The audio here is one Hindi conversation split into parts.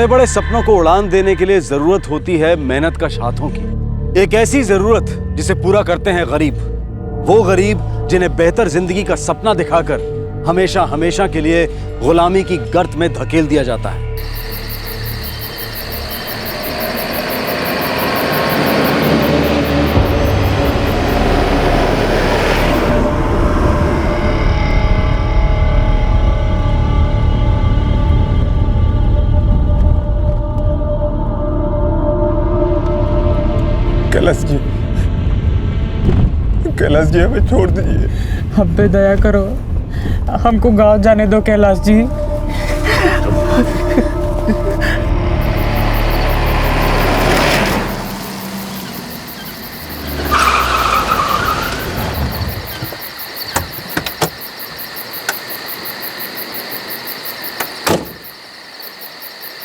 बड़े बड़े सपनों को उड़ान देने के लिए जरूरत होती है मेहनत कश हाथों की। एक ऐसी जरूरत जिसे पूरा करते हैं गरीब, वो गरीब जिन्हें बेहतर जिंदगी का सपना दिखाकर हमेशा हमेशा के लिए गुलामी की गर्त में धकेल दिया जाता है। कैलाश जी हमें छोड़ दीजिए। हम पे दया करो, हमको गांव जाने दो कैलाश जी।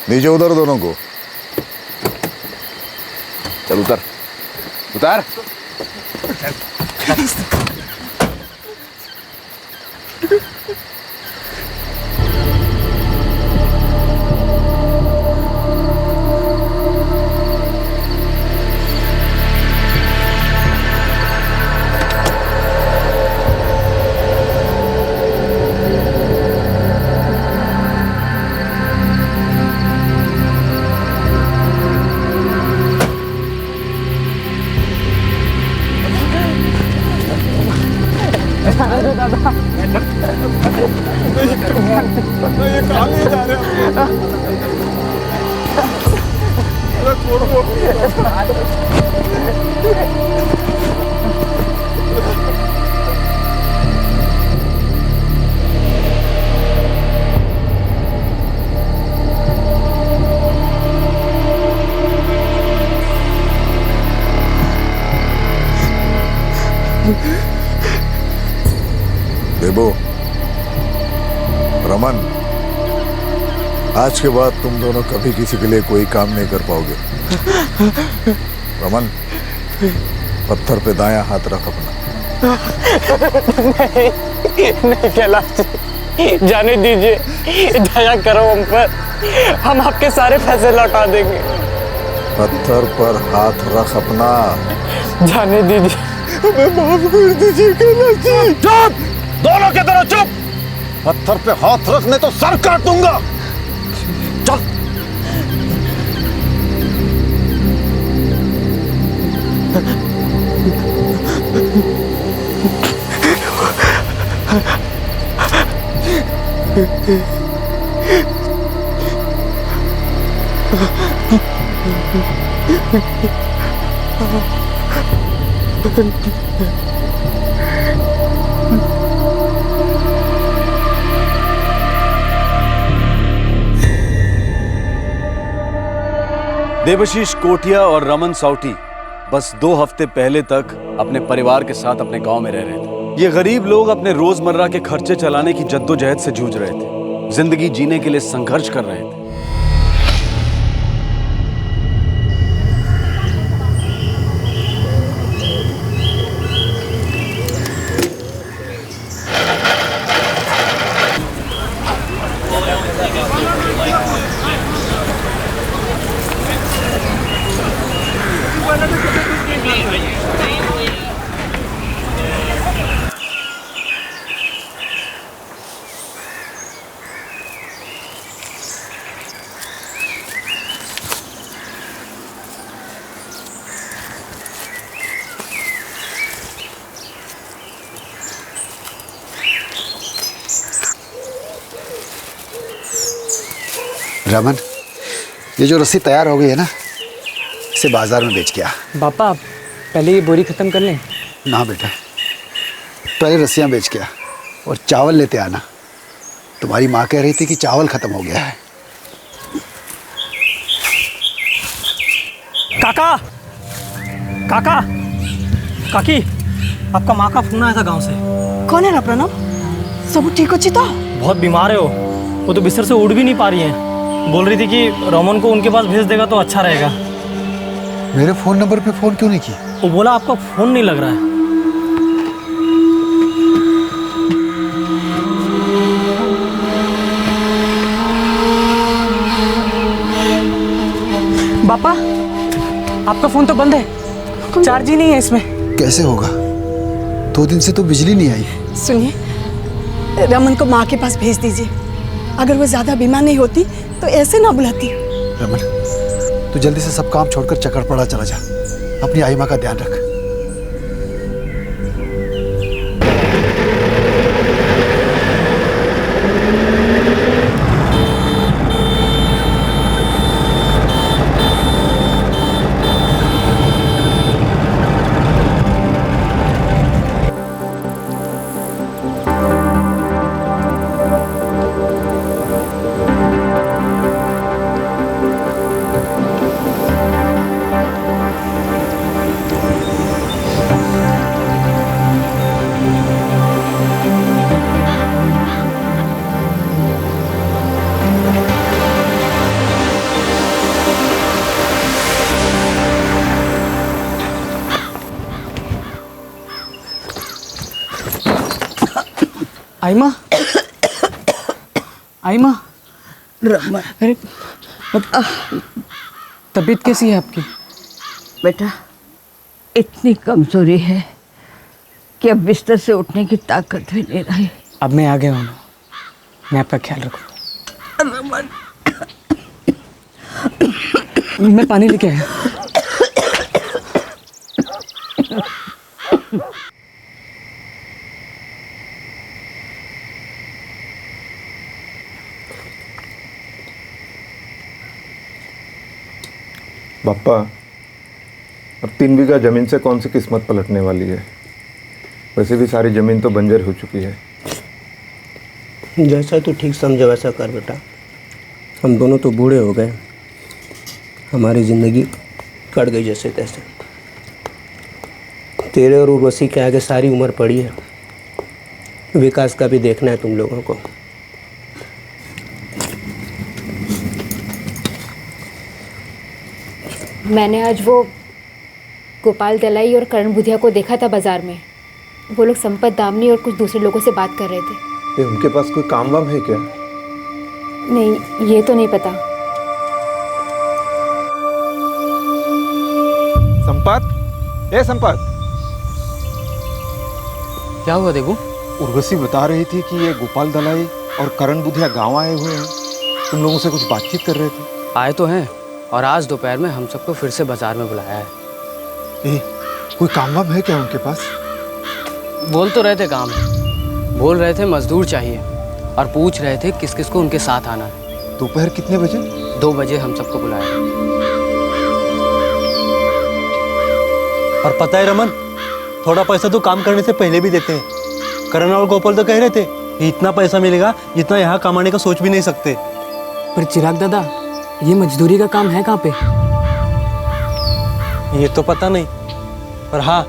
नीचे उधर दोनों को। चल उतर उतर। ये कहाँ ले जा रहे हैं? अरे छोड़ो। देबो, रमन, आज के बाद तुम दोनों कभी किसी के लिए कोई काम नहीं कर पाओगे। रमन, पत्थर पे दायां हाथ रख अपना। नहीं कैलाश जी, जाने दीजिए, दया करो हम पर, हम आपके सारे पैसे लौटा देंगे। पत्थर पर हाथ रख अपना। जाने दीजिए, हमें माफ कर दीजिए कैलाश जी। चुप, दोनों के दोनों चुप। पत्थर पे हाथ रखने तो सर काट दूंगा। चल। देवशीष कोटिया और रमन साउटी बस 2 हफ्ते पहले तक अपने परिवार के साथ अपने गांव में रह रहे थे। ये गरीब लोग अपने रोजमर्रा के खर्चे चलाने की जद्दोजहद से जूझ रहे थे, जिंदगी जीने के लिए संघर्ष कर रहे थे। रमन, ये जो रस्सी तैयार हो गई है ना, इसे बाजार में बेच के आ। पापा पहले ये बोरी खत्म कर लें। ना बेटा, पहले रस्सियाँ बेच के आ और चावल लेते आना। तुम्हारी माँ कह रही थी कि चावल खत्म हो गया है। काका, काका, काकी, आपका माँ का फोन आया था गांव से। कौन है ना प्रणव? सब ठीक अच्छी तो? बहुत बीमार है वो तो बिस्तर से उठ भी नहीं पा रही है। बोल रही थी कि रोमन को उनके पास भेज देगा तो अच्छा रहेगा। मेरे फ़ोन नंबर पे फ़ोन क्यों नहीं किया? वो बोला आपका फ़ोन नहीं लग रहा है। पापा, आपका फोन तो बंद है, चार्ज ही नहीं है इसमें। कैसे होगा? 2 दिन से तो बिजली नहीं आई। सुनिए, रमन को माँ के पास भेज दीजिए। अगर वो ज्यादा बीमार नहीं होती तो ऐसे ना बुलाती। रमन, तू जल्दी से सब काम छोड़कर चकरपड़ा चला जा। अपनी आई माँ का ध्यान रख। आइमा, आइमा, रमन, अरे तबीयत कैसी है आपकी? बेटा इतनी कमजोरी है कि अब बिस्तर से उठने की ताकत भी नहीं रही। अब मैं आ गया हूँ, मैं आपका ख्याल रखूँगा। रमन, मैं पानी लेके आया। पापा, अब 3 बीघा जमीन से कौन सी किस्मत पलटने वाली है? वैसे भी सारी जमीन तो बंजर हो चुकी है। जैसा तू ठीक समझे वैसा कर बेटा। हम दोनों तो बूढ़े हो गए, हमारी ज़िंदगी कट गई जैसे तैसे। तेरे और उर्वशी के आगे सारी उम्र पड़ी है। विकास का भी देखना है तुम लोगों को। मैंने आज वो गोपाल दलाई और करण बुधिया को देखा था बाजार में। वो लोग संपत दामनी और कुछ दूसरे लोगों से बात कर रहे थे। ये उनके पास कोई काम वाम है क्या? नहीं, ये तो नहीं पता। संपत, ए संपत, क्या हुआ देवू? उर्वशी बता रही थी कि ये गोपाल दलाई और करण बुधिया गांव आए हुए हैं। तुम लोगों से कुछ बातचीत कर रहे थे। आए तो हैं, और आज दोपहर में हम सबको फिर से बाजार में बुलाया है। कोई काम वाम है क्या उनके पास? बोल तो रहे थे काम है, बोल रहे थे मजदूर चाहिए, और पूछ रहे थे किस किस को उनके साथ आना है। दोपहर कितने बजे? 2 बजे हम सबको बुलाया है। और पता है रमन, थोड़ा पैसा तो काम करने से पहले भी देते हैं। करण और गोपाल तो कह रहे थे कि इतना पैसा मिलेगा जितना यहाँ कमाने का सोच भी नहीं सकते। पर चिराग दादा, ये मजदूरी का काम है कहाँ पे? ये तो पता नहीं, पर हाँ,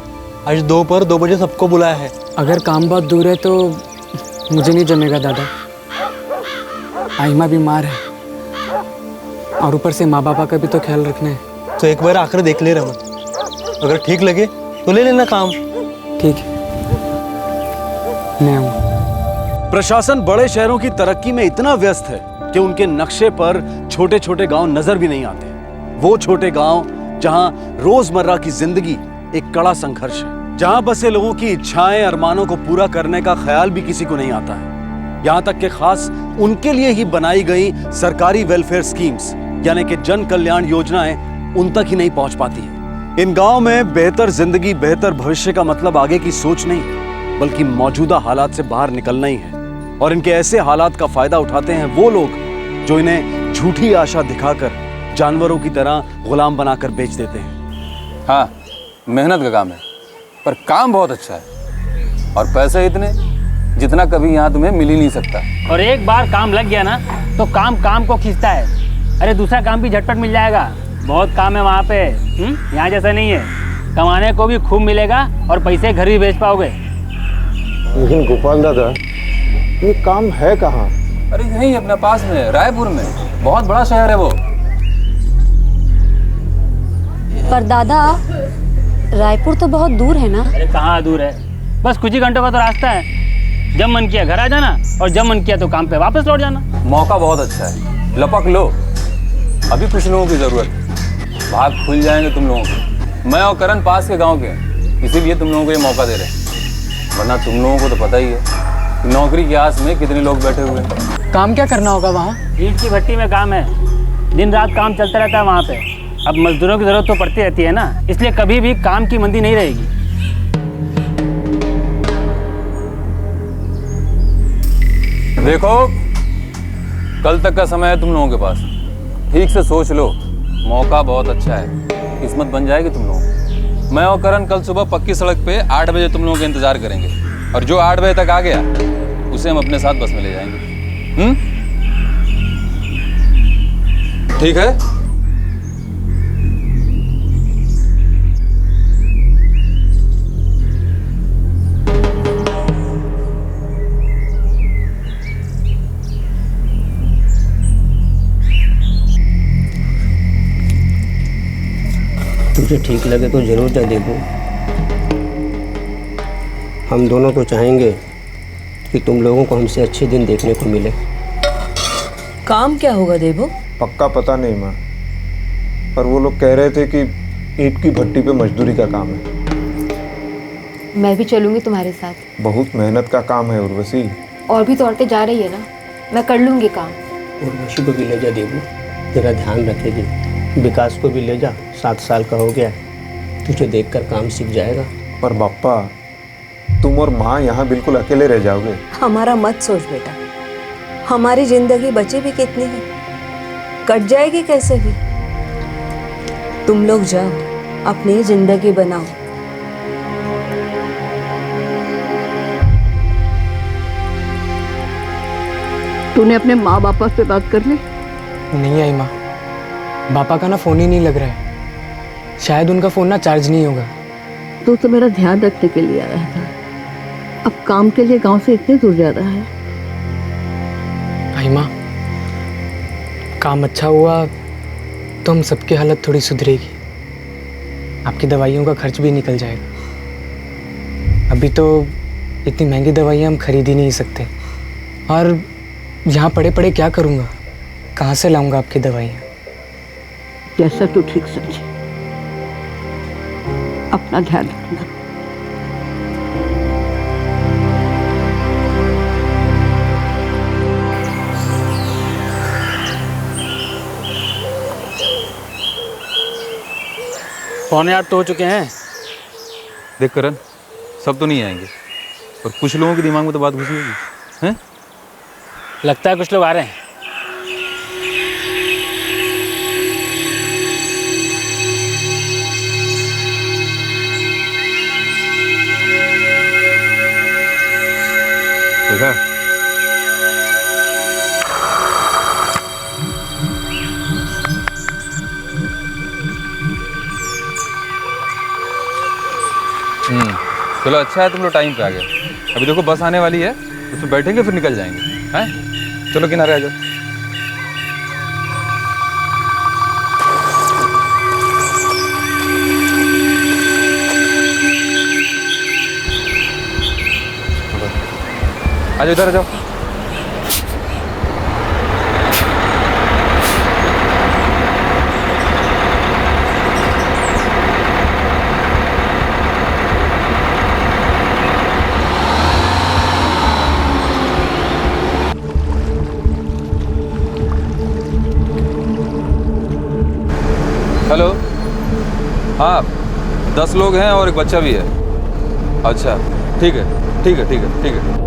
आज दोपहर 2 बजे सबको बुलाया है। अगर काम बहुत दूर है तो मुझे नहीं जमेगा दादा। आइमा बीमार है, और ऊपर से माँ बापा का भी तो ख्याल रखना है। तो एक बार आकर देख ले रमन, अगर ठीक लगे तो ले लेना काम। ठीक है, मैं आऊँ। प्रशासन बड़े शहरों की तरक्की में इतना व्यस्त है कि उनके नक्शे पर छोटे छोटे गांव नजर भी नहीं आते। वो छोटे गांव जहां रोजमर्रा की जिंदगी एक कड़ा संघर्ष है, जहां बसे लोगों की इच्छाएं अरमानों को पूरा करने का ख्याल भी किसी को नहीं आता है। यहां तक कि खास उनके लिए ही बनाई गई सरकारी वेलफेयर स्कीम्स यानी कि जन कल्याण योजनाएं उन तक ही नहीं पहुंच पाती है। इन गांव में बेहतर जिंदगी, बेहतर भविष्य का मतलब आगे की सोच नहीं, बल्कि मौजूदा हालात से बाहर निकलना ही है। और इनके ऐसे हालात का फायदा उठाते हैं वो लोग जो इन्हें झूठी आशा दिखाकर जानवरों की तरह गुलाम बनाकर बेच देते हैं। हाँ, मेहनत का काम है, पर काम बहुत अच्छा है, और पैसे इतने जितना कभी यहाँ तुम्हें मिल ही नहीं सकता। और एक बार काम लग गया ना तो काम काम को खींचता है। अरे दूसरा काम भी झटपट मिल जाएगा। बहुत काम है वहाँ पे। यहाँ जैसा नहीं है, कमाने को भी खूब मिलेगा और पैसे घर भी भेज पाओगे। लेकिन गोपाल दादा, ये काम है कहाँ? अरे यहीं अपने पास में, रायपुर में। बहुत बड़ा शहर है वो। पर दादा, रायपुर तो बहुत दूर है ना? अरे कहाँ दूर है, बस कुछ ही घंटों का तो रास्ता है। जब मन किया घर आ जाना, और जब मन किया तो काम पे वापस लौट जाना। मौका बहुत अच्छा है, लपक लो। अभी कुछ लोगों की जरूरत है। भाग खुल जाएंगे तुम लोगों के। मैं और करण पास के गांव के हैं, इसीलिए तुम लोगों को ये मौका दे रहे हैं, वरना तुम लोगों को तो पता ही है कि नौकरी की आस में कितने लोग बैठे हुए हैं। काम क्या करना होगा वहाँ? ईंट की भट्टी में काम है, दिन रात काम चलता रहता है वहाँ पे। अब मजदूरों की जरूरत तो पड़ती रहती है ना, इसलिए कभी भी काम की मंदी नहीं रहेगी। देखो, कल तक का समय है तुम लोगों के पास, ठीक से सोच लो, मौका बहुत अच्छा है, किस्मत बन जाएगी तुम लोगों की। मैं और करण कल सुबह पक्की सड़क पे 8 बजे तुम लोगों का इंतजार करेंगे, और जो 8 बजे तक आ गया उसे हम अपने साथ बस में ले जाएंगे। ठीक है? तुझे ठीक लगे तो ज़रूर जा देबू। हम दोनों तो चाहेंगे कि तुम लोगों को हमसे अच्छे दिन देखने को मिले। काम क्या होगा देबू? पक्का पता नहीं माँ, पर वो लोग कह रहे थे कि ईंट की भट्टी पे मजदूरी का काम है। मैं भी चलूँगी तुम्हारे साथ। बहुत मेहनत का काम है उर्वशी। और भी तो औरतें जा रही है ना, मैं कर लूँगी काम। उर्वशी को भी ले जा देबू, तेरा ध्यान रखेगी। विकास को भी ले जा, 7 साल का हो गया, तुझे देखकर काम सीख जाएगा। पर बाप्पा, तुम और माँ यहाँ बिल्कुल अकेले रह जाओगे। हमारा मत सोच बेटा, हमारी जिंदगी बची भी कितनी है, कट जाएगी कैसे भी। तुम लोग जाओ, अपनी जिंदगी बनाओ। तूने अपने माँ बाप से बात कर ली? नहीं आई माँ, पापा का ना फ़ोन ही नहीं लग रहा है, शायद उनका फ़ोन ना चार्ज नहीं होगा। तो मेरा ध्यान रखने के लिए आया था, अब काम के लिए गांव से इतने दूर जा रहा है। आई माँ, काम अच्छा हुआ तो हम सबकी हालत थोड़ी सुधरेगी, आपकी दवाइयों का खर्च भी निकल जाएगा। अभी तो इतनी महंगी दवाइयाँ हम खरीद ही नहीं सकते, और यहाँ पड़े पड़े क्या करूँगा, कहाँ से लाऊंगा आपकी दवाइयाँ? जैसा तू ठीक समझे, अपना ध्यान रखना। पौने 8 तो हो चुके हैं। देख करण, सब तो नहीं आएंगे, पर कुछ लोगों के दिमाग में तो बात घुसी होगी, हैं? लगता है कुछ लोग आ रहे हैं। देखा? चलो अच्छा है तुम लोग टाइम पे आ गए। अभी देखो बस आने वाली है, उसमें बैठेंगे फिर निकल जाएंगे, हैं? चलो किनारे आ जाओ। आ जाओ, इधर आ जाओ। हेलो, हाँ 10 लोग हैं और एक बच्चा भी है। अच्छा ठीक है, ठीक है, ठीक है, ठीक है।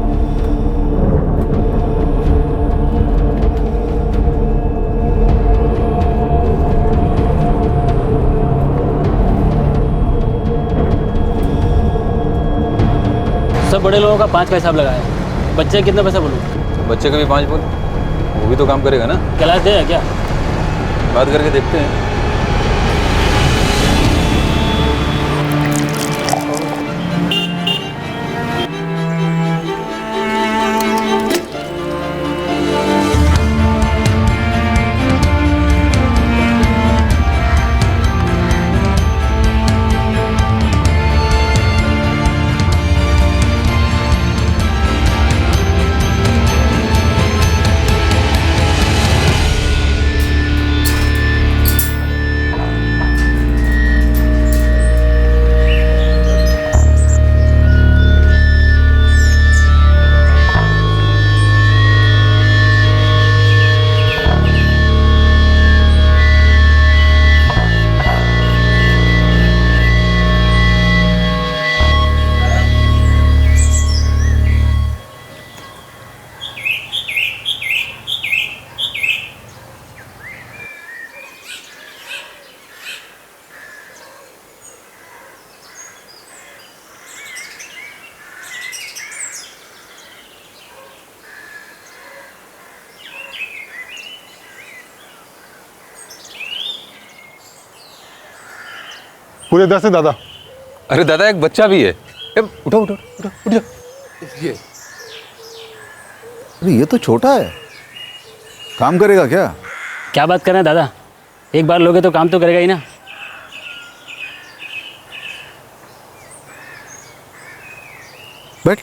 सब बड़े लोगों का 5 का हिसाब लगाया, बच्चे कितना पैसा बोलूँ? बच्चे का भी 5 बोल, वो भी तो काम करेगा ना। क्लास दे क्या? बात करके देखते हैं। पूरे 10 है दादा। अरे दादा एक बच्चा भी है। उठो उठो उठो उठो। अरे ये तो छोटा है, काम करेगा क्या? क्या बात कर रहे हैं दादा, एक बार लोगे तो काम तो करेगा ही ना। बैठ।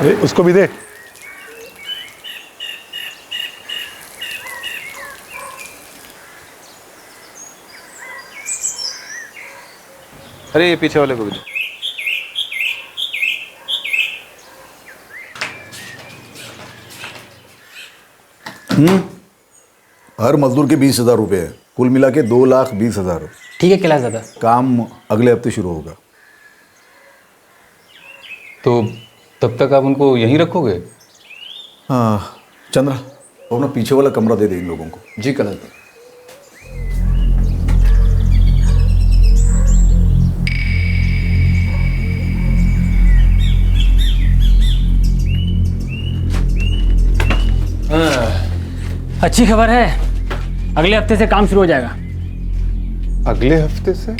अरे उसको भी दे। अरे ये पीछे वाले को भी दो। हर मजदूर के 20,000 रुपये है, कुल मिला के 2,20,000। ठीक है कैलाश दादा। काम अगले हफ्ते शुरू होगा। तो तब तक आप उनको यहीं रखोगे? हाँ चंद्रा, अपना पीछे वाला कमरा दे दे इन लोगों को। जी कैलाश। अच्छी खबर है, अगले हफ्ते से काम शुरू हो जाएगा। अगले हफ्ते से?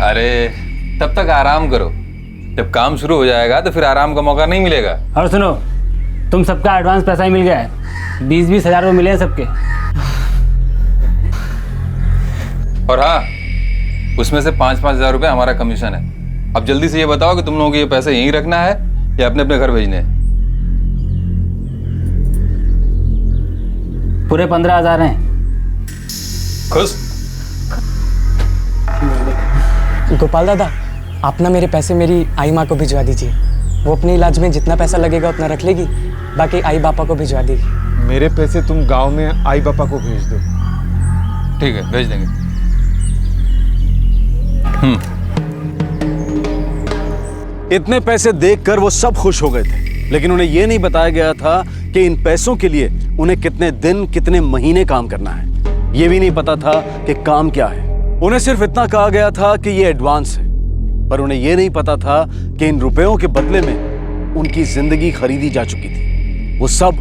अरे तब तक आराम करो, जब काम शुरू हो जाएगा तो फिर आराम का मौका नहीं मिलेगा। और सुनो, तुम सबका एडवांस पैसा ही मिल गया है, 20-20 हज़ार रुपये मिले हैं सबके। और हाँ, उसमें से 5-5 हज़ार रुपये हमारा कमीशन है। अब जल्दी से ये बताओ कि तुम लोगों को ये पैसे यहीं रखना है या अपने अपने घर भेजने हैं? पूरे 15,000 हैं। खुश? गोपाल दादा, आप ना मेरे पैसे मेरी आई माँ को भिजवा दीजिए। वो अपने इलाज में जितना पैसा लगेगा उतना रख लेगी, बाकी आई बापा को भिजवा देगी। मेरे पैसे तुम गांव में आई पापा को भेज दो। ठीक है, भेज देंगे। इतने पैसे देखकर वो सब खुश हो गए थे, लेकिन उन्हें यह नहीं बताया गया था कि इन पैसों के लिए उन्हें कितने दिन कितने महीने काम करना है। यह भी नहीं पता था कि काम क्या है। उन्हें सिर्फ इतना कहा गया था कि यह एडवांस है, पर उन्हें यह नहीं पता था कि इन रुपयों के बदले में उनकी जिंदगी खरीदी जा चुकी थी। वो सब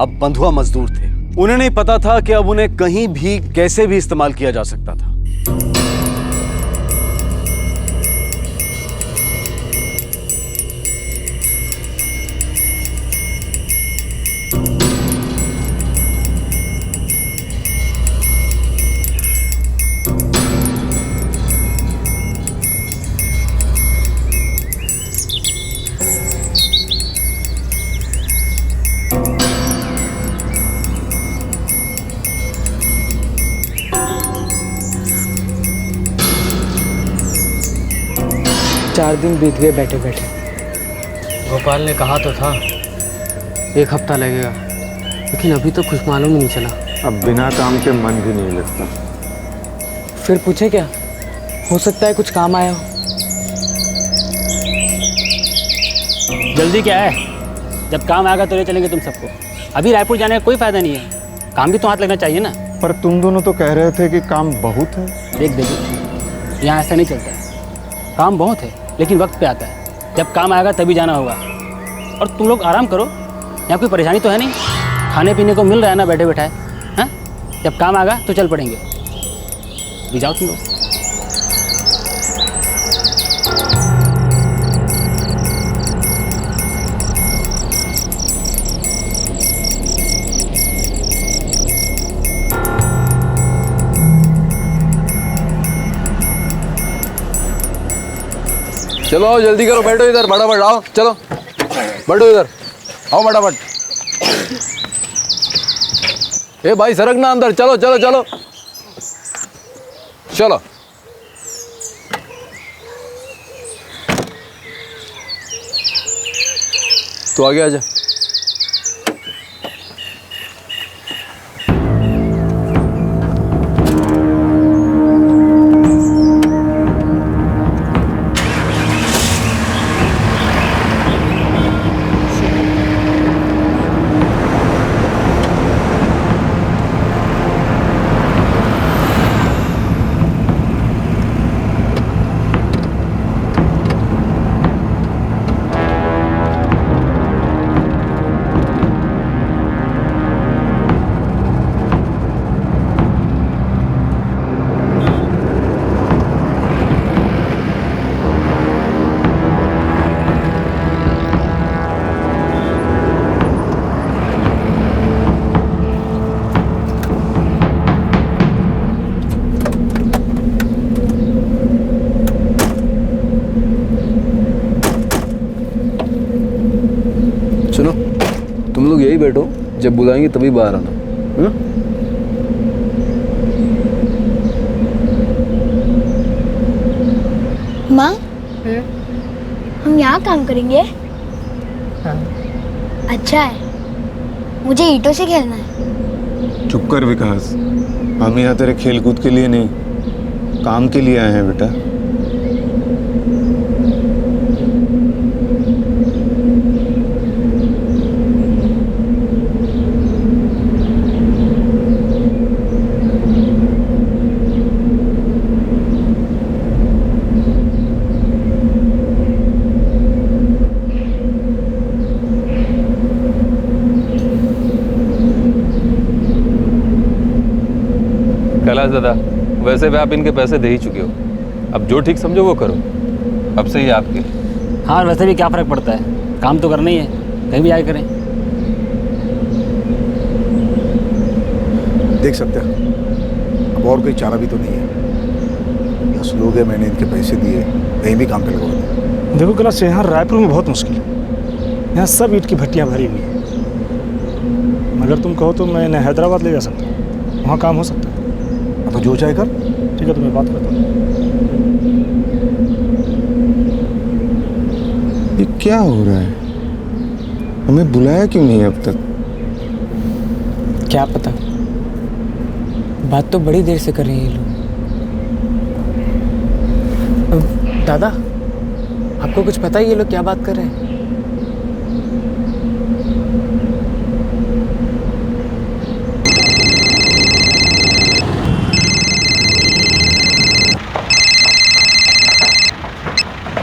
अब बंधुआ मजदूर थे। उन्हें नहीं पता था कि अब उन्हें कहीं भी कैसे भी इस्तेमाल किया जा सकता था। चार दिन बीत गए बैठे बैठे। गोपाल ने कहा तो था 1 हफ्ता लगेगा, लेकिन अभी तो कुछ मालूम ही नहीं चला। अब बिना काम के मन भी नहीं लगता। फिर पूछे क्या, हो सकता है कुछ काम आया हो। जल्दी क्या है, जब काम आएगा तो ले चलेंगे तुम सबको। अभी रायपुर जाने का कोई फायदा नहीं है, काम भी तो हाथ लगना चाहिए ना। पर तुम दोनों तो कह रहे थे कि काम बहुत है। देख यहाँ ऐसा नहीं चलता है। काम बहुत है लेकिन वक्त पे आता है, जब काम आएगा तभी जाना होगा। और तुम लोग आराम करो, यहाँ कोई परेशानी तो है नहीं, खाने पीने को मिल रहा है ना बैठे बैठाए। हाँ, जब काम आएगा तो चल पड़ेंगे। भी जाओ तुम लोग। चलो आओ, जल्दी करो, बैठो इधर, फटाफट आओ, चलो बैठो इधर, आओ फटाफट। ए भाई सरक ना अंदर, चलो चलो चलो चलो। तो आगे आजा। लोग यही बैठो, जब बुलाएंगे तभी बाहर आना। माँ, हम यहाँ काम करेंगे? अच्छा है, मुझे ईंटों से खेलना है। चुप कर विकास, हम यहाँ तेरे खेल कूद के लिए नहीं, काम के लिए आए हैं बेटा। कैलाश दादा, वैसे भी आप इनके पैसे दे ही चुके हो, अब जो ठीक समझो वो करो, अब से ही आपके। हाँ, वैसे भी क्या फ़र्क पड़ता है, काम तो करना ही है, कहीं भी जाके करें। देख सकते हैं, अब और कोई चारा भी तो नहीं है। 10 लोग हैं, मैंने इनके पैसे दिए, कहीं भी काम पे लगवा दिया। देखो कैलाश, यहाँ रायपुर में बहुत मुश्किल है, यहाँ सब ईंट की भट्टियाँ भरी हुई हैं। अगर तुम कहो तो मैं इन्हें हैदराबाद ले जा सकता हूँ, वहाँ काम हो सकता है। तो जो चाहे कर। ठीक है, तो मैं बात करता हूँ। ये क्या हो रहा है? हमें बुलाया क्यों नहीं अब तक? क्या पता, बात तो बड़ी देर से कर रहे हैं ये लोग। दादा, आपको कुछ पता है ये लोग क्या बात कर रहे हैं?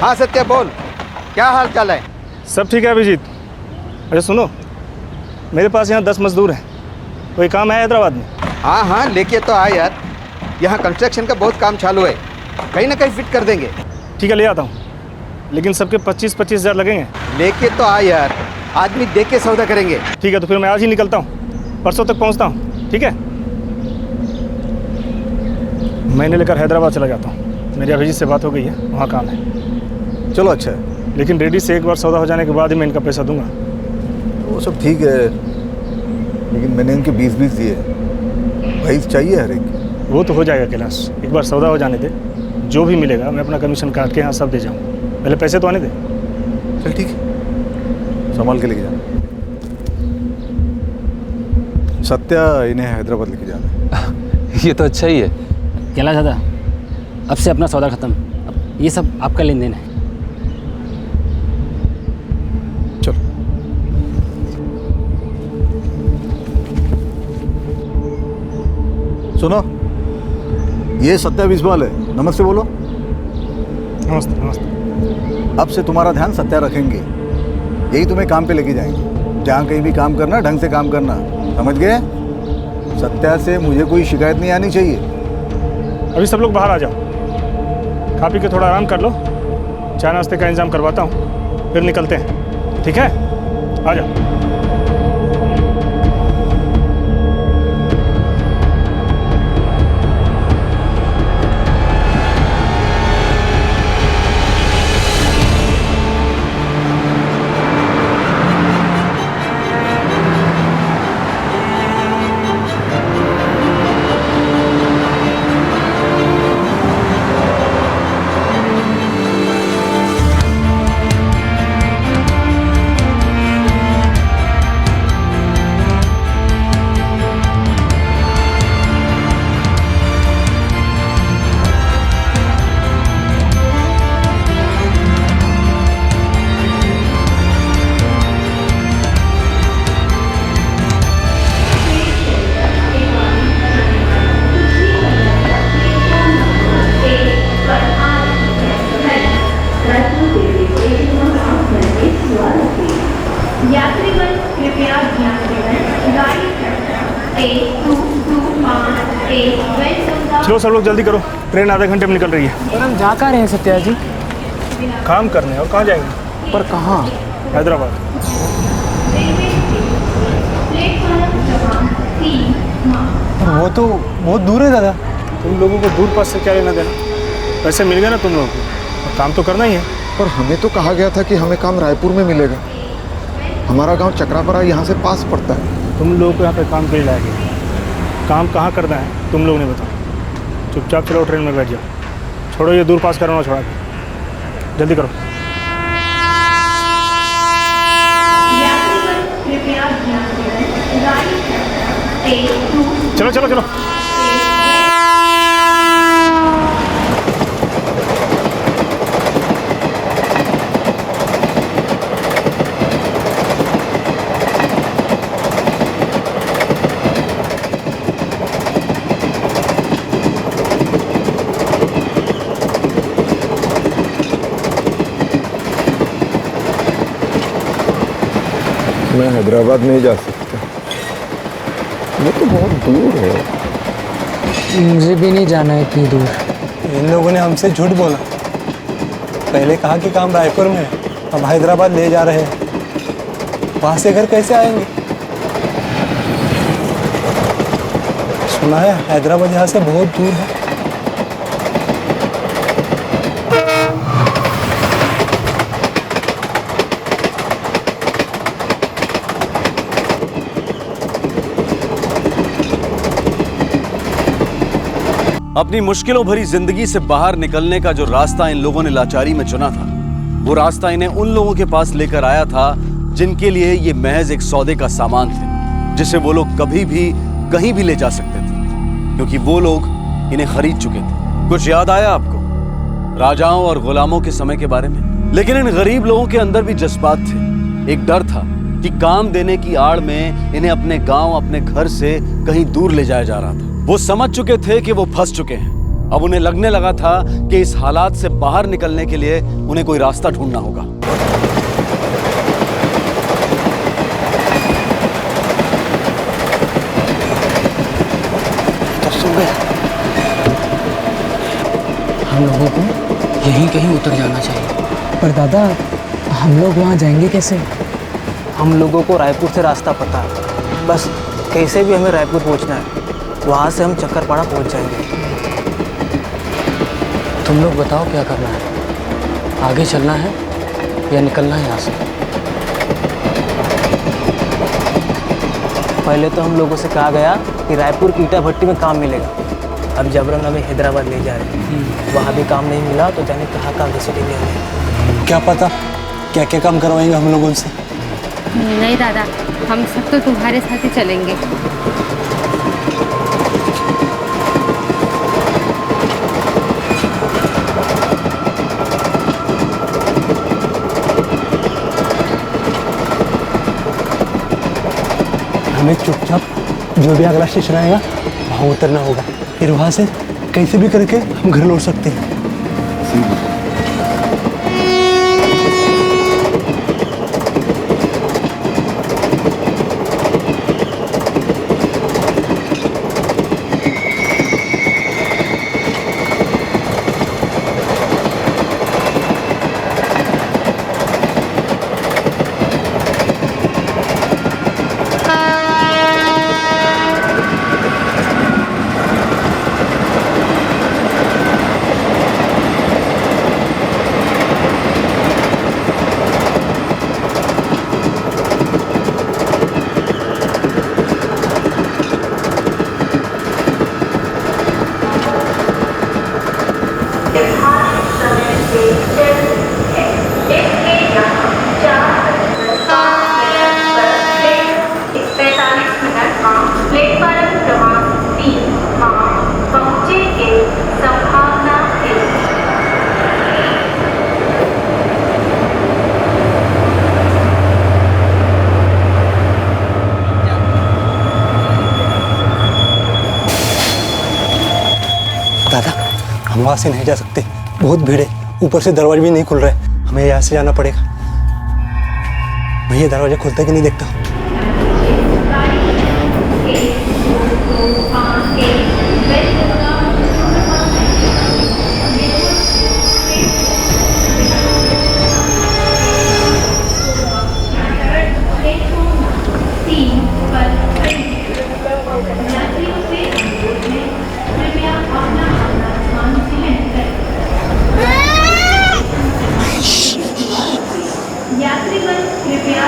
हाँ सत्या, बोल, क्या हाल चाल है? सब ठीक है अभिजीत। अरे सुनो, मेरे पास यहाँ 10 मजदूर हैं, कोई काम है हैदराबाद में? हाँ हाँ, लेके तो आ यार, यहाँ कंस्ट्रक्शन का बहुत काम चालू है, कहीं ना कहीं फिट कर देंगे। ठीक है, ले आता हूँ, लेकिन सबके 25-25 हज़ार लगेंगे। लेके तो आ यार, आदमी देख के सौदा करेंगे। ठीक है, तो फिर मैं आज ही निकलता हूँ, परसों तक पहुँचता हूँ। ठीक है, मैंने लेकर हैदराबाद चला जाता हूँ, मेरी अभिजीत से बात हो गई है, वहाँ काम है। चलो अच्छा है, लेकिन रेडी से एक बार सौदा हो जाने के बाद ही मैं इनका पैसा दूंगा। वो सब ठीक है, लेकिन मैंने इनके 20-20 दिए, 22 चाहिए हर एक। वो तो हो जाएगा कैलाश, एक बार सौदा हो जाने दे, जो भी मिलेगा मैं अपना कमीशन काट के यहाँ सब दे जाऊँ। पहले पैसे तो आने दे। चल ठीक है, संभाल के लेके जाना। सत्या, इन्हें हैदराबाद लेके जाना है। ये तो अच्छा ही है। कैलाश दादा, अब से अपना सौदा खत्म, अब ये सब आपका लेन देन है। चलो। सुनो, ये सत्या बिस्वाल है, नमस्ते बोलो। नमस्ते। नमस्ते। अब से तुम्हारा ध्यान सत्या रखेंगे, यही तुम्हें काम पे लेके जाएंगे। जहाँ कहीं भी काम करना, ढंग से काम करना, समझ गए? सत्या से मुझे कोई शिकायत नहीं आनी चाहिए। अभी सब लोग बाहर आ जाओ, खा पी के थोड़ा आराम कर लो, चाय नाश्ते का इंतजाम करवाता हूँ, फिर निकलते हैं। ठीक है, आ जाओ। चलो सब लोग जल्दी करो, ट्रेन आधे घंटे में निकल रही है। और हम जा कहाँ रहे हैं सत्या जी? काम करने। और कहाँ जाएंगे? पर कहाँ? हैदराबाद। वो तो बहुत दूर है दादा। तुम लोगों को दूर पास से क्या लेना देना, पैसे मिल गए ना तुम लोगों को, और काम तो करना ही है। पर हमें तो कहा गया था कि हमें काम रायपुर में मिलेगा। हमारा गांव चक्रापरा यहाँ से पास पड़ता है। तुम लोग को यहाँ पे काम के लिए लाया गया। काम कहाँ करना है तुम लोग ने बताओ। चुपचाप चलो ट्रेन में बैठ जाओ। छोड़ो ये दूर पास करना छोड़ा के, जल्दी करो। चलो चलो चलो। मैं हैदराबाद नहीं जा सकता, वो तो बहुत दूर है। मुझे भी नहीं जाना है इतनी दूर। इन लोगों ने हमसे झूठ बोला। पहले कहा कि काम रायपुर में है, अब हैदराबाद ले जा रहे हैं। वहाँ से घर कैसे आएंगे? सुना है हैदराबाद यहाँ से बहुत दूर है। अपनी मुश्किलों भरी जिंदगी से बाहर निकलने का जो रास्ता इन लोगों ने लाचारी में चुना था, वो रास्ता इन्हें उन लोगों के पास लेकर आया था जिनके लिए ये महज एक सौदे का सामान थे, जिसे वो लोग कभी भी कहीं भी ले जा सकते थे, क्योंकि वो लोग इन्हें खरीद चुके थे। कुछ याद आया आपको राजाओं और गुलामों के समय के बारे में? लेकिन इन गरीब लोगों के अंदर भी जज्बात थे। एक डर था कि काम देने की आड़ में इन्हें अपने गांव, अपने घर से कहीं दूर ले जाया जा रहा था। वो समझ चुके थे कि वो फंस चुके हैं। अब उन्हें लगने लगा था कि इस हालात से बाहर निकलने के लिए उन्हें कोई रास्ता ढूंढना होगा। हम लोगों को यहीं कहीं उतर जाना चाहिए। पर दादा, हम लोग वहाँ जाएंगे कैसे? हम लोगों को रायपुर से रास्ता पता है, बस कैसे भी हमें रायपुर पहुँचना है। वहाँ से हम चक्करपाड़ा पहुँच जाएंगे। तुम लोग बताओ क्या करना है? आगे चलना है या निकलना है यहाँ से? पहले तो हम लोगों से कहा गया कि रायपुर की ईटा भट्टी में काम मिलेगा। अब जबरन हमें हैदराबाद ले जा रहे हैं। वहाँ भी काम नहीं मिला तो जाने कहाँ कहाँ घसीटेंगे हमें। क्या पता क्या क्या काम करवाएंगे हम लोग उनसे। नहीं दादा, हम सब तो तुम्हारे साथ ही चलेंगे। हमें चुपचाप जो भी अगला स्टेशन आएगा वहाँ उतरना होगा, फिर वहाँ से कैसे भी करके हम घर लौट सकते हैं। दादा, हम वहाँ से नहीं जा सकते, बहुत भीड़ है, ऊपर से दरवाजे भी नहीं खुल रहे। हमें यहाँ से जाना पड़ेगा। मैं ये दरवाजा खुलता कि नहीं देखता हूँ। यात्रीगण कृपया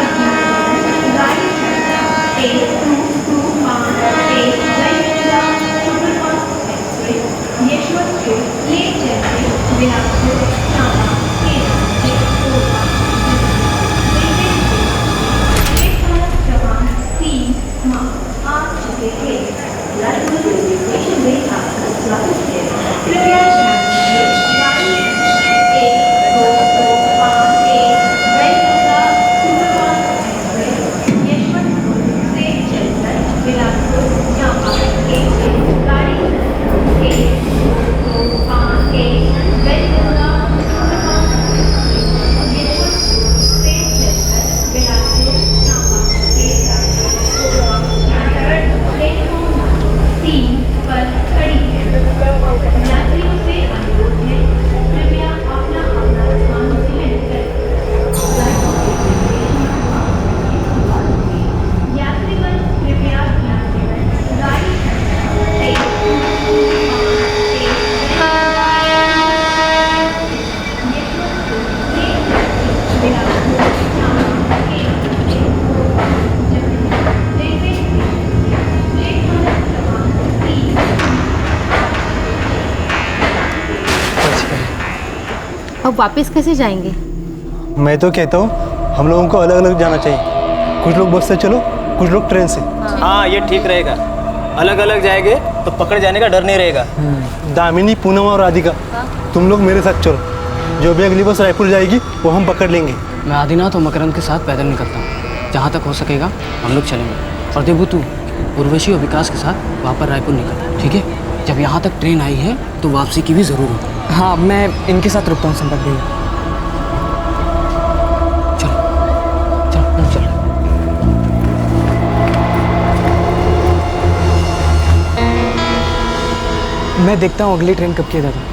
अब वापस कैसे जाएंगे? मैं तो कहता हूँ हम लोगों को अलग अलग जाना चाहिए। कुछ लोग बस से चलो, कुछ लोग ट्रेन से। हाँ ये ठीक रहेगा। अलग अलग जाएंगे तो पकड़ जाने का डर नहीं रहेगा। दामिनी, पूनम और राधिका, तुम लोग मेरे साथ चलो। जो भी अगली बस रायपुर जाएगी वो हम पकड़ लेंगे। मैं आदिनाथ और मकरंद के साथ पैदल निकलता हूँ। जहाँ तक हो सकेगा हम लोग चलेंगे। और देबू, तू उर्वशी और विकास के साथ वहाँ पर रायपुर निकल, ठीक है? जब यहाँ तक ट्रेन आई है तो वापसी की भी ज़रूर होगी। हाँ, मैं इनके साथ रुकता हूँ संपर्क भैया। मैं देखता हूँ अगली ट्रेन कब की है दादा।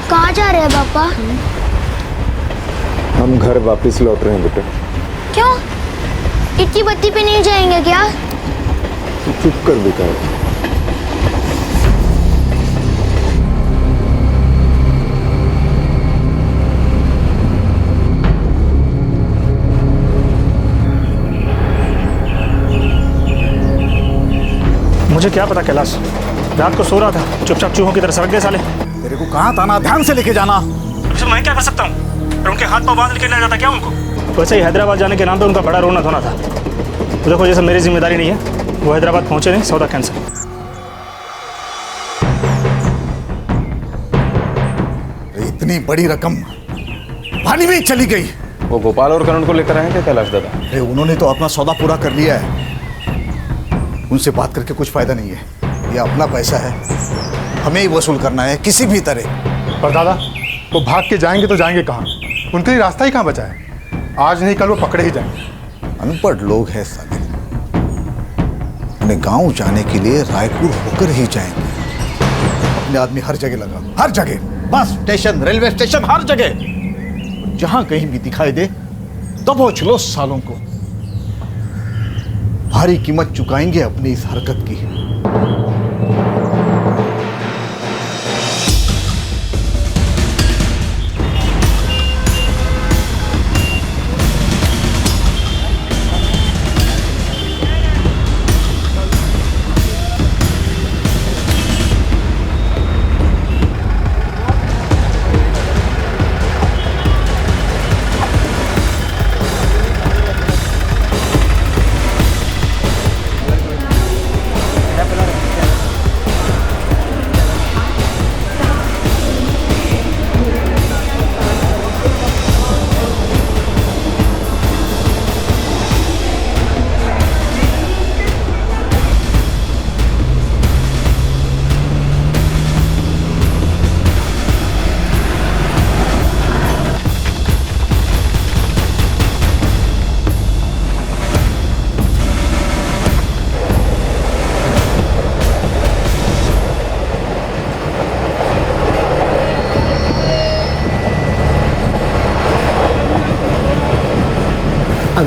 कहाँ जा रहे हैं पापा? हम घर वापस लौट रहे हैं बेटे। क्यों? इतनी बत्ती पे नहीं जाएंगे क्या? चुप कर विकास। मुझे क्या पता कैलाश, रात को सो रहा था, चुपचाप चूहों की तरह सरक गए साले। तेरे को कहाँ ताना, ध्यान से लेके जाना। अब मैं क्या कर सकता हूँ? और उनके हाथ पाँव बांध के ले जाता क्या उनको? वैसे ही हैदराबाद जाने के नाम पे उनका बड़ा रोना धोना था। तो देखो, जैसे मेरी जिम्मेदारी नहीं है, वो हैदराबाद पहुंचे नहीं, सौदा कैंसिल। इतनी बड़ी रकम पानी में चली गई। वो गोपाल और करण को लेकर आए क्या कैलाश दादा? अरे उन्होंने तो अपना सौदा पूरा कर लिया है। उनसे बात करके कुछ फायदा नहीं है। ये अपना पैसा है, हमें ही वसूल करना है किसी भी तरह। पर दादा, वो भाग के जाएंगे तो जाएंगे कहाँ? उनके लिए रास्ता ही कहाँ बचा है? आज नहीं कल वो पकड़े ही जाएंगे। अनपढ़ लोग हैं साले। अपने गांव जाने के लिए रायपुर होकर ही जाएंगे। अपने आदमी हर जगह लगा, हर जगह, बस स्टेशन, रेलवे स्टेशन, हर जगह। जहां कहीं भी दिखाई दे दबोच लो सालों को। भारी कीमत चुकाएंगे अपनी इस हरकत की।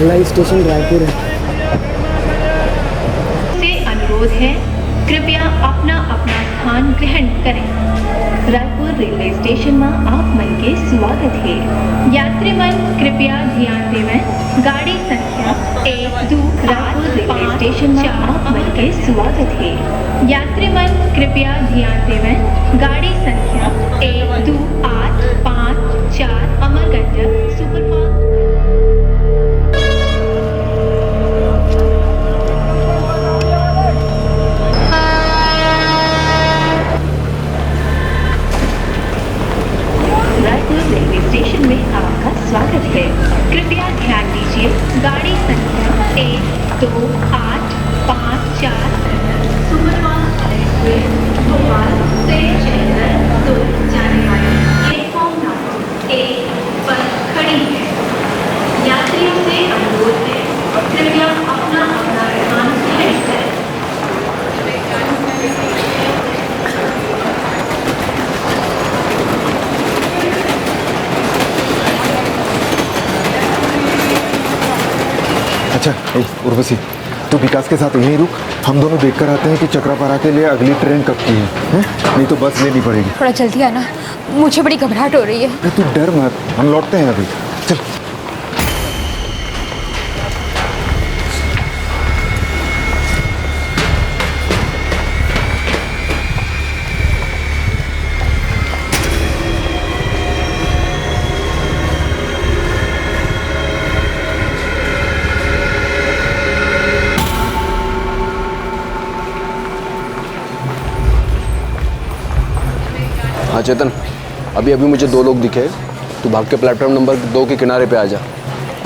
अगला स्टेशन रायपुर है। से अनुरोध है, कृपया अपना अपना स्थान ग्रहण करें। रायपुर रेलवे स्टेशन में आप मन के स्वागत है। यात्री मन कृपया ध्यान देवें। गाड़ी संख्या 1-2 रायपुर रेलवे स्टेशन में आप मन के स्वागत है। यात्री मन कृपया ध्यान देवें। गाड़ी संख्या 1-2 8 5 4 अमरकंटक सुपरफास्ट। रेलवे स्टेशन में आपका स्वागत है। कृपया ध्यान दीजिए, गाड़ी संख्या 1-2 8 5 4 सुपरफास्ट एक्सप्रेस भोपाल से चंडीगढ़ जाने वाली प्लेटफॉर्म नंबर 1 पर खड़ी है। यात्रियों से अनुरोध है, कृपया अपना अपना स्थान ग्रहण करें। अच्छा उर्वशी, तू विकास के साथ यहीं रुक, हम दोनों देखकर आते हैं कि चक्रापारा के लिए अगली ट्रेन कब की है? नहीं तो बस लेनी पड़ेगी। थोड़ा जल्दी आना, मुझे बड़ी घबराहट हो रही है। अरे तू डर मत, हम लौटते हैं अभी। चल। हाँ चेतन, अभी अभी मुझे 2 लोग दिखे। तू भाग के प्लेटफॉर्म नंबर 2 के किनारे पे आ जा,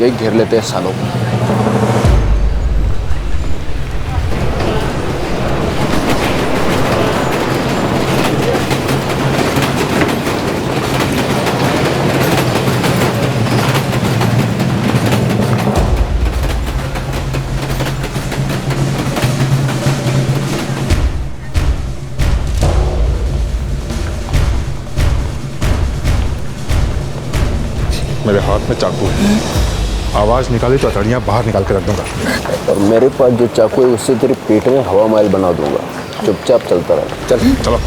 यही घेर लेते हैं सालों को। मेरे हाथ में चाकू है, आवाज निकाली तो अतड़ियाँ बाहर निकाल के रख दूंगा। और मेरे पास जो चाकू है उससे तेरे पेट में हवा महल बना दूंगा। चुपचाप चलता रहा। चल चलो।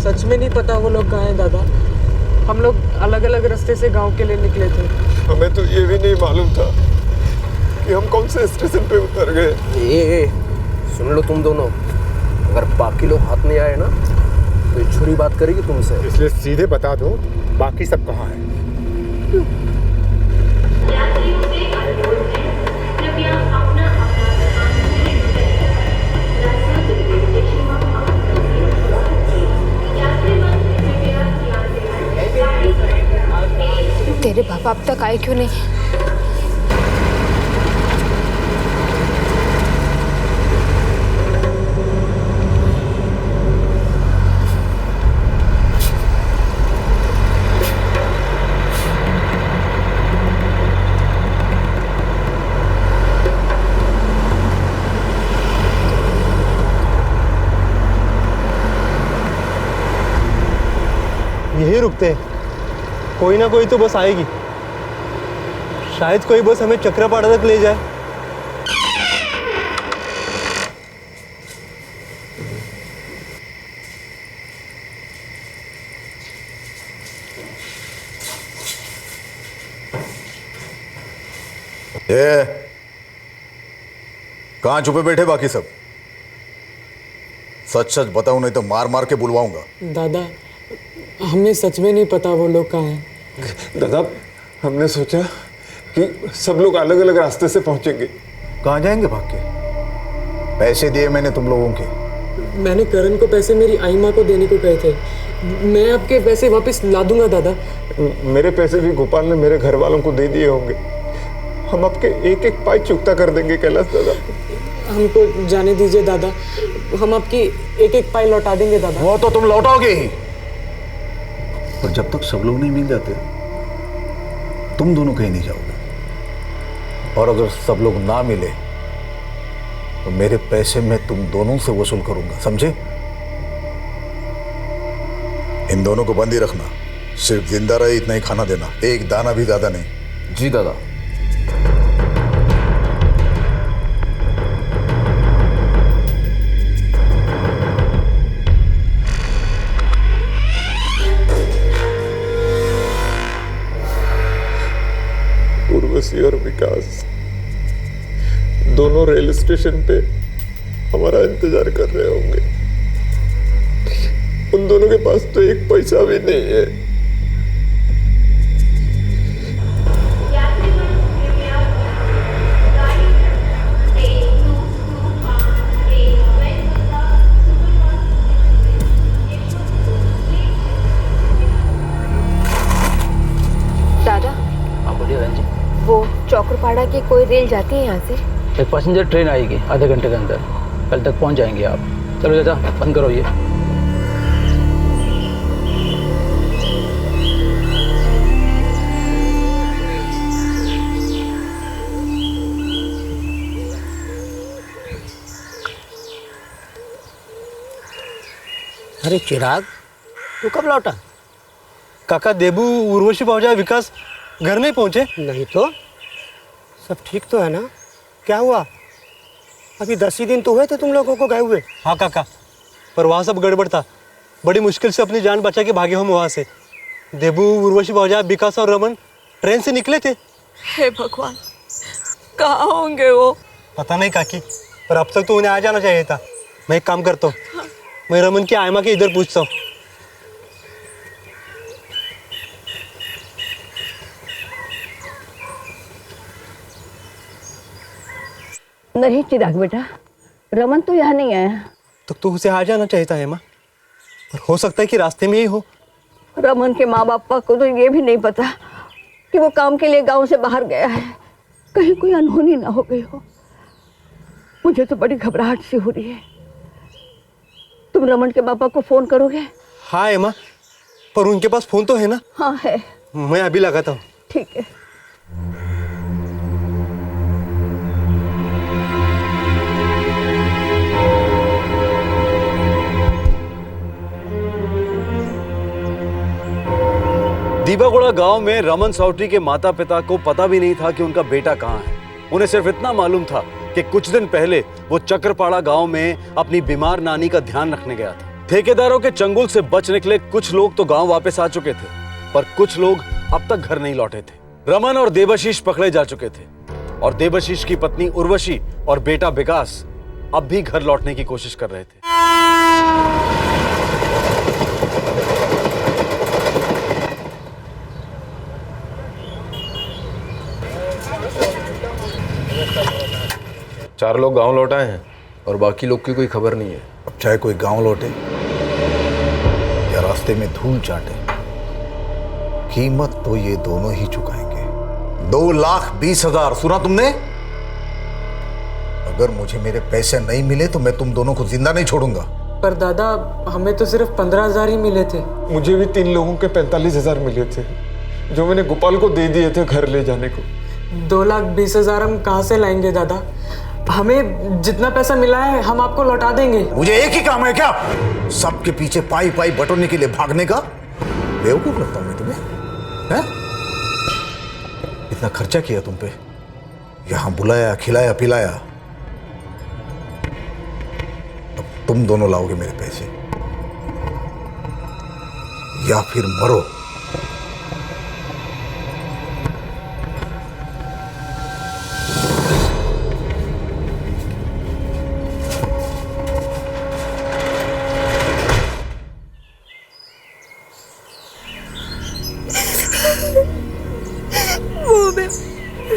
सच में नहीं पता वो लोग कहाँ हैं दादा। हम लोग अलग अलग रास्ते से गांव के लिए निकले थे। हमें तो ये भी नहीं मालूम था कि हम कौन से स्टेशन पे उतर गए। ये सुन लो तुम दोनों, अगर बाकी लोग हाथ नहीं आए ना तो ये छुरी बात करेगी तुमसे। इसलिए सीधे बता दो बाकी सब कहाँ हैं। तेरे पापा अब तक आए क्यों नहीं? यही रुकते हैं, कोई ना कोई तो बस आएगी। शायद कोई बस हमें चक्रापाड़ा तक ले जाए। कहाँ छुपे बैठे बाकी सब? सच सच बताऊं नहीं तो मार मार के बुलवाऊंगा। दादा, हमें सच में नहीं पता वो लोग कहाँ हैं। दादा, हमने सोचा कि सब लोग अलग अलग रास्ते से पहुंचेंगे। कहाँ जाएंगे भाग के? पैसे दिए मैंने तुम लोगों के। मैंने करण को पैसे मेरी आई माँ को देने को कहे थे। मैं आपके पैसे वापस ला दूंगा दादा। मेरे पैसे भी गोपाल ने मेरे घर वालों को दे दिए होंगे। हम आपके एक एक पाई चुकता कर देंगे कैलाश दादा। हमको जाने दीजिए दादा, हम आपकी एक एक पाई लौटा देंगे दादा। वो तो तुम लौटाओगे ही। और जब तक सब लोग नहीं मिल जाते तुम दोनों कहीं नहीं जाओगे। और अगर सब लोग ना मिले तो मेरे पैसे मैं तुम दोनों से वसूल करूंगा, समझे? इन दोनों को बंदी रखना, सिर्फ जिंदा रहे इतना ही खाना देना, एक दाना भी ज्यादा नहीं। जी दादा। उर्वशी और विकास दोनों रेल स्टेशन पे हमारा इंतजार कर रहे होंगे। उन दोनों के पास तो एक पैसा भी नहीं है। दादा, हाँ बोलिए बहन जी। वो चौकरपाड़ा की कोई रेल जाती है यहाँ से? एक पैसेंजर ट्रेन आएगी आधे घंटे के अंदर, कल तक पहुँच जाएंगे आप। चलो चाचा बंद करो ये। अरे चिराग, तू कब लौटा? काका, देबू, उर्वशी भावजा, विकास घर नहीं पहुंचे? नहीं तो सब ठीक तो है ना? क्या हुआ? अभी 10 ही दिन तो हुए थे तुम लोगों को गए हुए। हाँ काका, पर वहाँ सब गड़बड़ था। बड़ी मुश्किल से अपनी जान बचा के भागे हम वहाँ से। देबू, उर्वशी भावजा, विकास और रमन ट्रेन से निकले थे। हे भगवान, कहाँ होंगे वो? पता नहीं काकी, पर अब तक तो उन्हें आ जाना चाहिए था। मैं एक काम करता हूँ, मैं रमन की आयमा के इधर पूछता हूँ। नहीं चिराग बेटा, रमन तो यहाँ नहीं आया। तो उसे आ जाना चाहिए था हेमा, पर हो सकता है कि रास्ते में ही हो। रमन के माँ बाप को तो ये भी नहीं पता कि वो काम के लिए गांव से बाहर गया है। कहीं कोई अनहोनी ना हो गई हो। मुझे तो बड़ी घबराहट सी हो रही है। तुम रमन के पापा को फोन करोगे? हाँ हेमा, पर उनके पास फोन तो है ना? हाँ है। मैं अभी लगाता हूँ। ठीक है। दीबागुड़ा गांव में रमन साउट्री के माता पिता को पता भी नहीं था कि उनका बेटा कहाँ है। उन्हें सिर्फ इतना मालूम था कि कुछ दिन पहले वो चक्रपाड़ा गांव में अपनी बीमार नानी का ध्यान रखने गया था। ठेकेदारों के चंगुल से बच निकले कुछ लोग तो गांव वापस आ चुके थे, पर कुछ लोग अब तक घर नहीं लौटे थे। रमन और देवाशीष पकड़े जा चुके थे और देवाशीष की पत्नी उर्वशी और बेटा विकास अब भी घर लौटने की कोशिश कर रहे थे। चार लोग गांव लौट आए हैं और बाकी लोग की कोई खबर नहीं है। अब चाहे कोई गांव लौटे या रास्ते में धूल चाटे, कीमत तो ये दोनों ही चुकाएंगे। 2,20,000, सुना तुमने? अगर मुझे मेरे पैसे नहीं मिले तो मैं तुम दोनों को जिंदा नहीं छोड़ूंगा। पर दादा, हमें तो सिर्फ 15,000 ही मिले थे। मुझे भी 3 लोगों के 45,000 मिले थे, जो मैंने गोपाल को दे दिए थे घर ले जाने को। 2,20,000 हम कहाँ से लाएंगे दादा? हमें जितना पैसा मिला है हम आपको लौटा देंगे। मुझे एक ही काम है क्या? सबके पीछे पाई पाई बटोरने के लिए भागने का? बेवकूफ लगता हूं मैं तुम्हें? हैं? इतना खर्चा किया तुम पे, यहां बुलाया, खिलाया, पिलाया, अब तुम दोनों लाओगे मेरे पैसे या फिर मरो।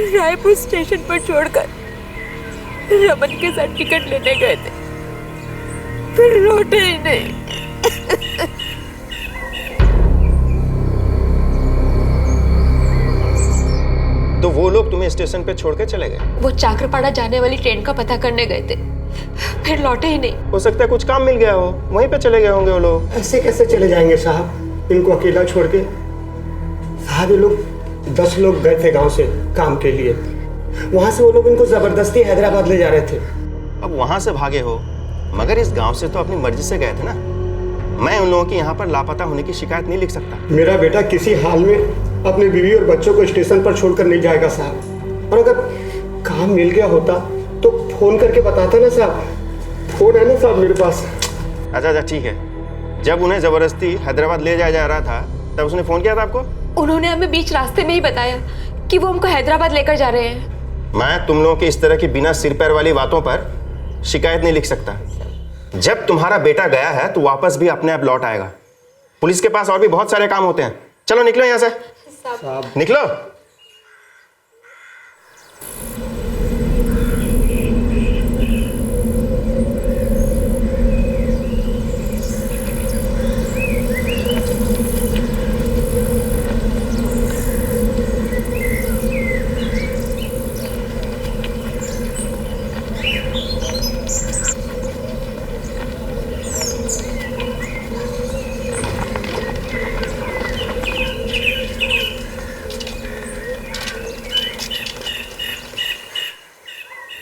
रायपुर स्टेशन पर छोड़कर रमन के साथ टिकट लेने गए थे, फिर लौटे ही नहीं। तो वो लोग तुम्हें स्टेशन पे छोड़ के चले गए? वो चाकरपाड़ा जाने वाली ट्रेन का पता करने गए थे, फिर लौटे ही नहीं। हो सकता है कुछ काम मिल गया हो, वहीं पे चले गए होंगे वो लोग। ऐसे कैसे चले जाएंगे साहब? इनको अकेला छोड़ के। साहब ये लोग 10 लोग गए थे गांव से काम के लिए, वहां से वो लोग इनको जबरदस्ती हैदराबाद ले जा रहे थे। अब वहां से भागे हो, मगर इस गांव से तो अपनी मर्जी से गए थे ना। मैं उन लोगों की यहाँ पर लापता होने की शिकायत नहीं लिख सकता। मेरा बेटा किसी हाल में अपनी बीवी और बच्चों को स्टेशन पर छोड़कर नहीं जाएगा साहब। और अगर काम मिल गया होता तो फोन करके बताता ना साहब। फोन है ना साहब मेरे पास। अच्छा ठीक है। जब उन्हें जबरदस्ती हैदराबाद ले जाया जा रहा था तब उसने फोन किया था आपको? उन्होंने हमें बीच रास्ते में ही बताया कि वो हमको हैदराबाद लेकर जा रहे हैं। मैं तुम लोगों की इस तरह की बिना सिर पैर वाली बातों पर शिकायत नहीं लिख सकता। जब तुम्हारा बेटा गया है तो वापस भी अपने आप लौट आएगा। पुलिस के पास और भी बहुत सारे काम होते हैं। चलो निकलो यहाँ से, निकलो।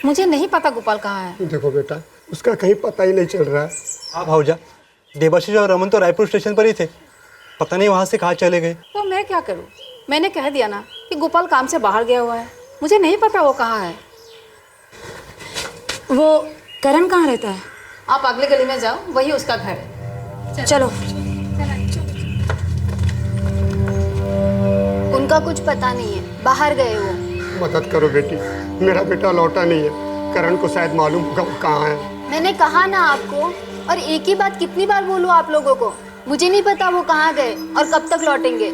मुझे नहीं पता गोपाल कहाँ है। देखो बेटा, उसका कहीं पता ही नहीं चल रहा है। हाँ भाऊजा, देवाशीष और रमन तो रायपुर स्टेशन पर ही थे, पता नहीं वहाँ से कहाँ चले गए। तो मैं क्या करूँ? मैंने कह दिया ना कि गोपाल काम से बाहर गया हुआ है, मुझे नहीं पता वो कहाँ है। वो करण कहाँ रहता है? आप अगले गली में जाओ, वही उसका घर है। चलो। उनका कुछ पता नहीं है, बाहर गए वो। मदद करो बेटी, मेरा बेटा लौटा नहीं है। करण को शायद मालूम होगा वो कहाँ है। मैंने कहा ना आपको, और एक ही बात कितनी बार बोलूं आप लोगों को, मुझे नहीं पता वो कहाँ गए और कब तक लौटेंगे।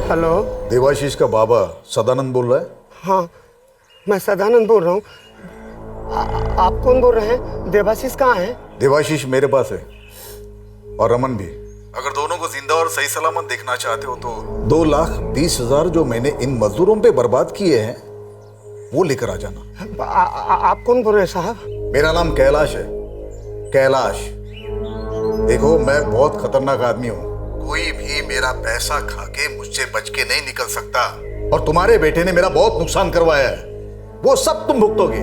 हेलो, देवाशीष का बाबा सदानंद बोल रहा है? हाँ, मैं सदानंद बोल रहा हूँ। आप कौन बोल रहे हैं? देवाशीष कहाँ है? देवाशीष मेरे पास है, और रमन भी। अगर दोनों को जिंदा और सही सलामत देखना चाहते हो तो 2,20,000 जो मैंने इन मजदूरों पे बर्बाद किए हैं वो लेकर आ जाना। आप कौन बोल रहे हैं साहब? मेरा नाम कैलाश है, कैलाश। देखो, मैं बहुत खतरनाक आदमी हूँ, कोई भी मेरा पैसा खा के मुझसे बच के नहीं निकल सकता। और तुम्हारे बेटे ने मेरा बहुत नुकसान करवाया है, वो सब तुम भुगतोगे।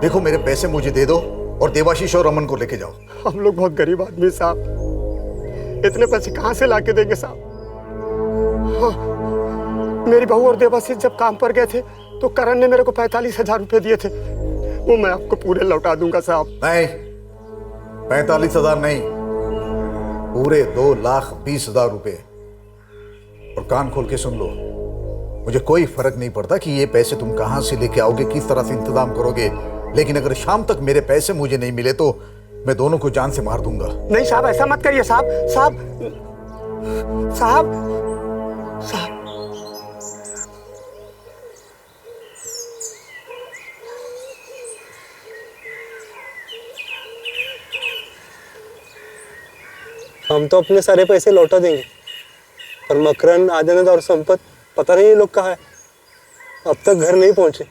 देखो, मेरे पैसे मुझे दे दो और देवाशीष और रमन को लेके जाओ। हम लोग बहुत गरीब आदमी साहब, इतने पैसे कहाँ से लाके देंगे साहब? हाँ, मेरी बहू और देवाशीष जब काम पर गए थे तो करण ने मेरे को 45,000 रुपए दिए थे, वो मैं आपको पूरे लौटा दूंगा साहब। नहीं, 45,000 नहीं, पूरे 2,20,000 रुपए। और कान खोल के सुन लो, मुझे कोई फर्क नहीं पड़ता कि ये पैसे तुम कहां से लेके आओगे, किस तरह से इंतजाम करोगे, लेकिन अगर शाम तक मेरे पैसे मुझे नहीं मिले तो मैं दोनों को जान से मार दूंगा। नहीं साहब, ऐसा मत करिए साहब। साहब साहब साहब हम तो अपने सारे पैसे लौटा देंगे, पर मकरन, आदिनाथ और संपत पता नहीं ये लोग कहाँ है, अब तक घर नहीं पहुंचे।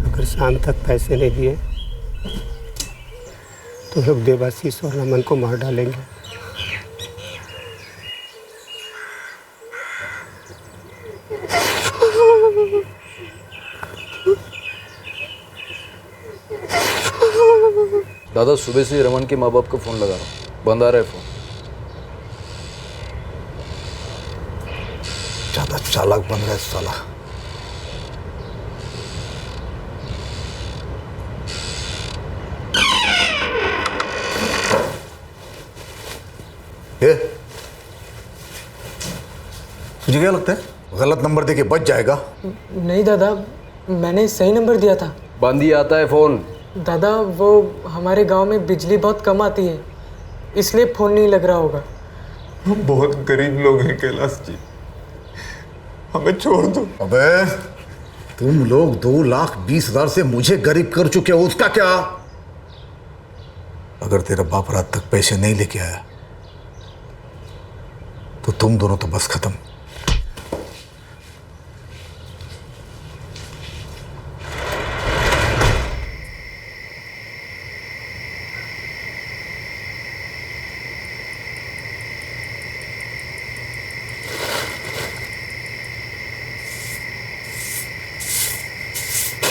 अगर शाम तक पैसे नहीं दिए तो लोग देवाशीष और रमन को मार डालेंगे। दादा, सुबह से रमन के माँ बाप को फोन लगा रहा हूँ, बंद आ रहा है फोन। ज्यादा चालाक बन रहा है साला। मुझे क्या लगता है गलत नंबर देके बच जाएगा? नहीं दादा, मैंने सही नंबर दिया था। बंद ही आता है फोन। दादा वो हमारे गांव में बिजली बहुत कम आती है, इसलिए फोन नहीं लग रहा होगा। हम बहुत गरीब लोग हैं कैलाश जी, हमें छोड़ दो। अबे तुम लोग 2,20,000 से मुझे गरीब कर चुके हो, उसका क्या? अगर तेरा बाप रात तक पैसे नहीं लेके आया तो तुम दोनों तो बस खत्म।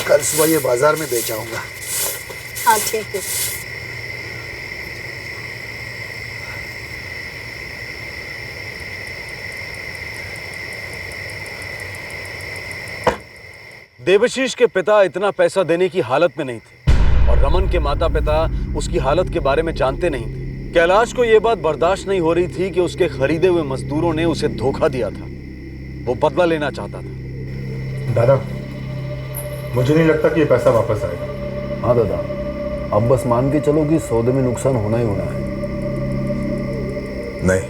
कल सुबह ये बाजार में बेच आऊंगा। हाँ ठीक है। देवशीष के पिता इतना पैसा देने की हालत में नहीं थे और रमन के माता पिता उसकी हालत के बारे में जानते नहीं थे। कैलाश को यह बात बर्दाश्त नहीं हो रही थी कि उसके खरीदे हुए मजदूरों ने उसे धोखा दिया था। वो बदला लेना चाहता था। दादा, मुझे नहीं लगता कि ये पैसा वापस आएगा। हाँ दादा, अब बस मान के चलो कि सौदे में नुकसान होना ही होना है। नहीं,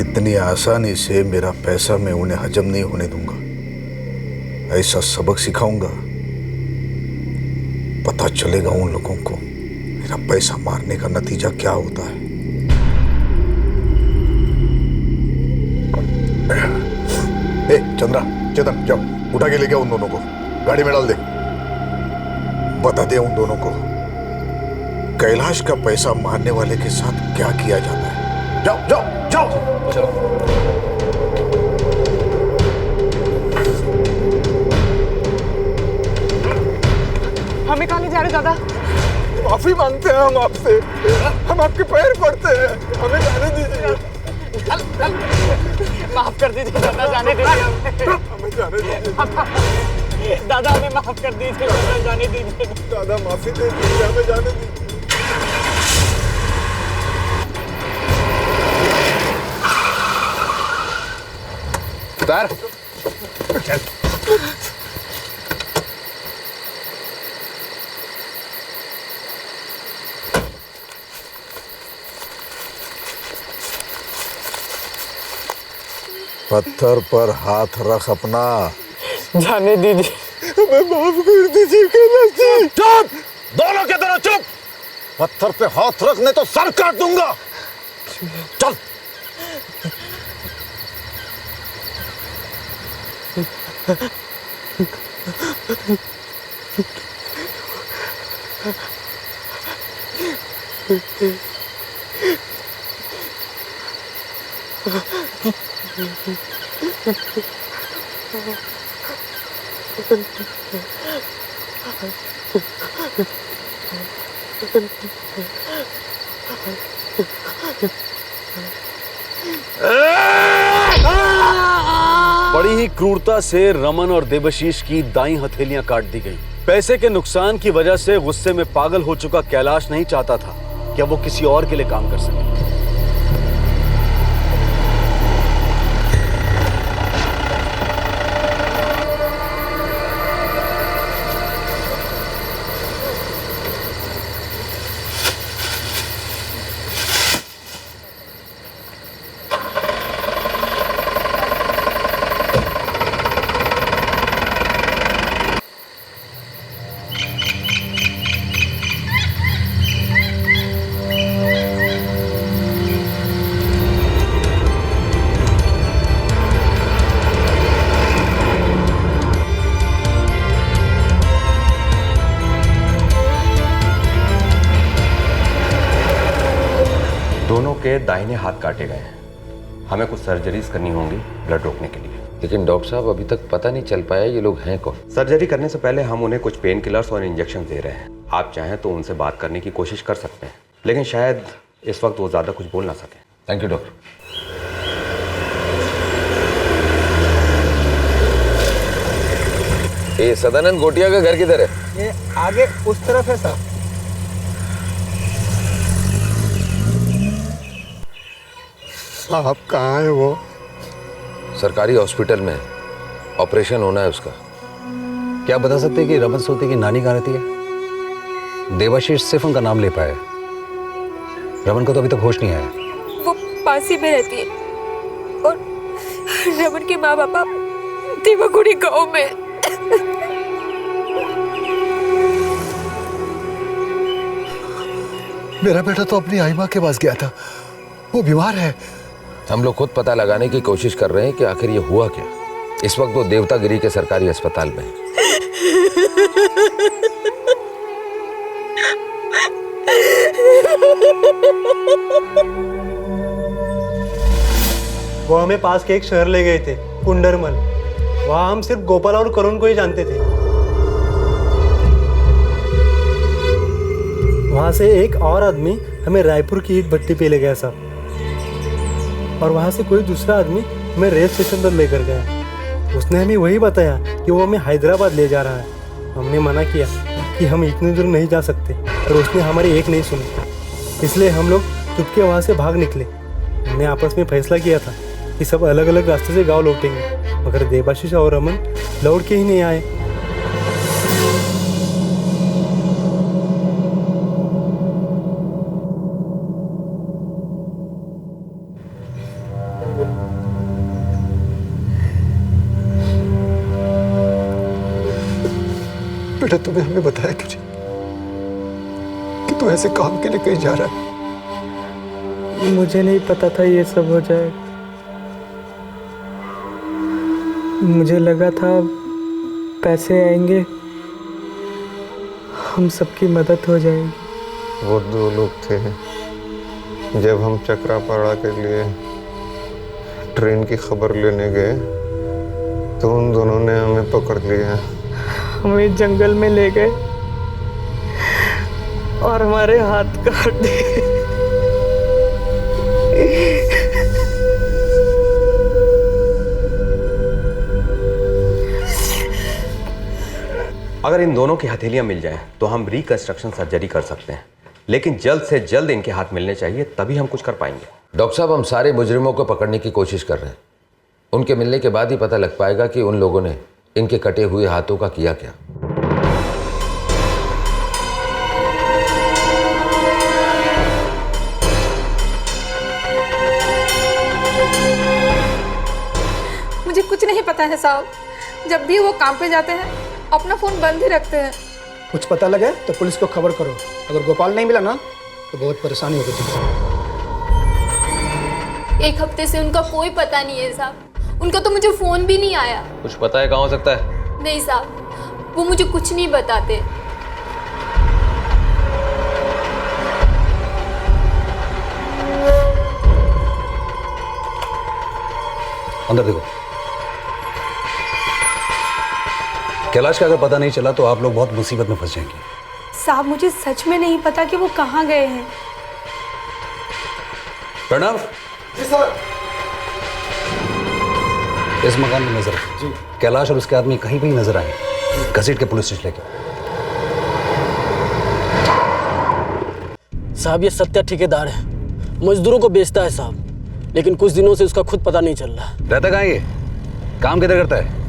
इतनी आसानी से मेरा पैसा मैं उन्हें हजम नहीं होने दूंगा। ऐसा सबक सिखाऊंगा, पता चलेगा उन लोगों को मेरा पैसा मारने का नतीजा क्या होता है। ए, चंद्रा, चेतन, जाओ उठा के लेके उन दोनों को गाड़ी में डाल दे। बता दे उन दोनों को कैलाश का पैसा मारने वाले के साथ क्या किया जाता है। जाओ जाओ जाओ। चलो। हमें कहाँ ले जा रहे दादा? माफी मांगते हैं हम आपसे, हम आपके पैर पड़ते हैं, हमें जाने दीजिए। माफ कर दीजिए दादा, जाने दीजिए। हमें जाने दीजिए दादा, हमें माफ कर दीजिए दादा, जाने दीजिए। दादा माफी दे दीजिए, हमें जाने दीजिए। उतार। पत्थर पर हाथ रख अपना। जाने दीजिए, हमें माफ कर दीजिए कैलाश जी। चुप, दोनों के दोनों चुप। पत्थर पे हाथ रख नहीं तो सर काट दूंगा। चल। बड़ी ही क्रूरता से रमन और देवशीष की दाईं हथेलियां काट दी गई। पैसे के नुकसान की वजह से गुस्से में पागल हो चुका कैलाश नहीं चाहता था कि वो किसी और के लिए काम कर सके। दोनों के दाहिने हाथ काटे गए हैं। हमें कुछ सर्जरीज करनी होंगी ब्लड रोकने के लिए। लेकिन डॉक्टर साहब, अभी तक पता नहीं चल पाया ये लोग हैं कौन। सर्जरी करने से पहले हम उन्हें कुछ पेन किलर्स और इंजेक्शन दे रहे हैं। आप चाहें तो उनसे बात करने की कोशिश कर सकते हैं, लेकिन शायद इस वक्त वो ज़्यादा कुछ बोल ना सकें। Thank you doctor. ये सदानंद गोटिया का घर किधर है? ये आगे उस तरफ है सर। साहब कहाँ है वो? सरकारी हॉस्पिटल में ऑपरेशन होना है उसका। क्या बता सकते हैं कि रमन सोती की नानी कहाँ रहती है? देवाशीष सिर्फ उनका नाम ले पाए, रमन को तो अभी तक होश नहीं आया। वो पास ही में रहती है और रमन के माँ बापा देवागुड़ी गांव में। मेरा बेटा तो अपनी आई माँ के पास गया था, वो बीमार है। हम लोग खुद पता लगाने की कोशिश कर रहे हैं कि आखिर ये हुआ क्या। इस वक्त वो देवतागिरी के सरकारी अस्पताल में है। वो हमें पास के एक शहर ले गए थे, कुंडरमल। वहाँ हम सिर्फ गोपाल और करुण को ही जानते थे। वहाँ से एक और आदमी हमें रायपुर की ईट भट्टी पे ले गया साहब, और वहाँ से कोई दूसरा आदमी हमें रेल स्टेशन पर लेकर गया। उसने हमें वही बताया कि वो हमें हैदराबाद ले जा रहा है। हमने मना किया कि हम इतनी दूर नहीं जा सकते, और उसने हमारी एक नहीं सुनी। इसलिए हम लोग चुपके वहाँ से भाग निकले। हमने आपस में फैसला किया था कि सब अलग अलग रास्ते से गाँव लौटेंगे, मगर देवाशीष और रमन लौट के ही नहीं आए। बेटा तुम्हें हमें बताया क्यों नहीं कि तू ऐसे काम के लिए कहीं जा रहा है? मुझे नहीं पता था ये सब हो जाएगा। मुझे लगा था पैसे आएंगे, हम सबकी मदद हो जाएगी। वो दो लोग थे, जब हम चक्रापाड़ा के लिए ट्रेन की खबर लेने गए तो उन दोनों ने हमें पकड़ लिया। हमें जंगल में ले गए और हमारे हाथ काट दिए। अगर इन दोनों की हथेलियां मिल जाएं तो हम रिकंस्ट्रक्शन सर्जरी कर सकते हैं, लेकिन जल्द से जल्द इनके हाथ मिलने चाहिए, तभी हम कुछ कर पाएंगे। डॉक्टर साहब, हम सारे मुजरिमों को पकड़ने की कोशिश कर रहे हैं। उनके मिलने के बाद ही पता लग पाएगा कि उन लोगों ने इनके कटे हुए हाथों का किया क्या। मुझे कुछ नहीं पता है साहब। जब भी वो काम पे जाते हैं अपना फोन बंद ही रखते हैं। कुछ पता लगे तो पुलिस को खबर करो। अगर गोपाल नहीं मिला ना तो बहुत परेशानी होगी तुमको। एक हफ्ते से उनका कोई पता नहीं है साहब। उनका तो मुझे फोन भी नहीं आया। कुछ पता है कहाँ हो सकता है? नहीं साहब, वो मुझे कुछ नहीं बताते। अंदर देखो। कैलाश का अगर पता नहीं चला तो आप लोग बहुत मुसीबत में फंस जाएंगे। साहब मुझे सच में नहीं पता कि वो कहाँ गए हैं। प्रणव, जी सर। इस मकान में नजर जी। कैलाश और उसके आदमी कहीं भी नजर आए, घसीट के पुलिस स्टेशन लेके। साहब ये सत्या ठेकेदार है, मजदूरों को बेचता है साहब, लेकिन कुछ दिनों से उसका खुद पता नहीं चल रहा। रहता कहाँ ये? काम किधर करता है?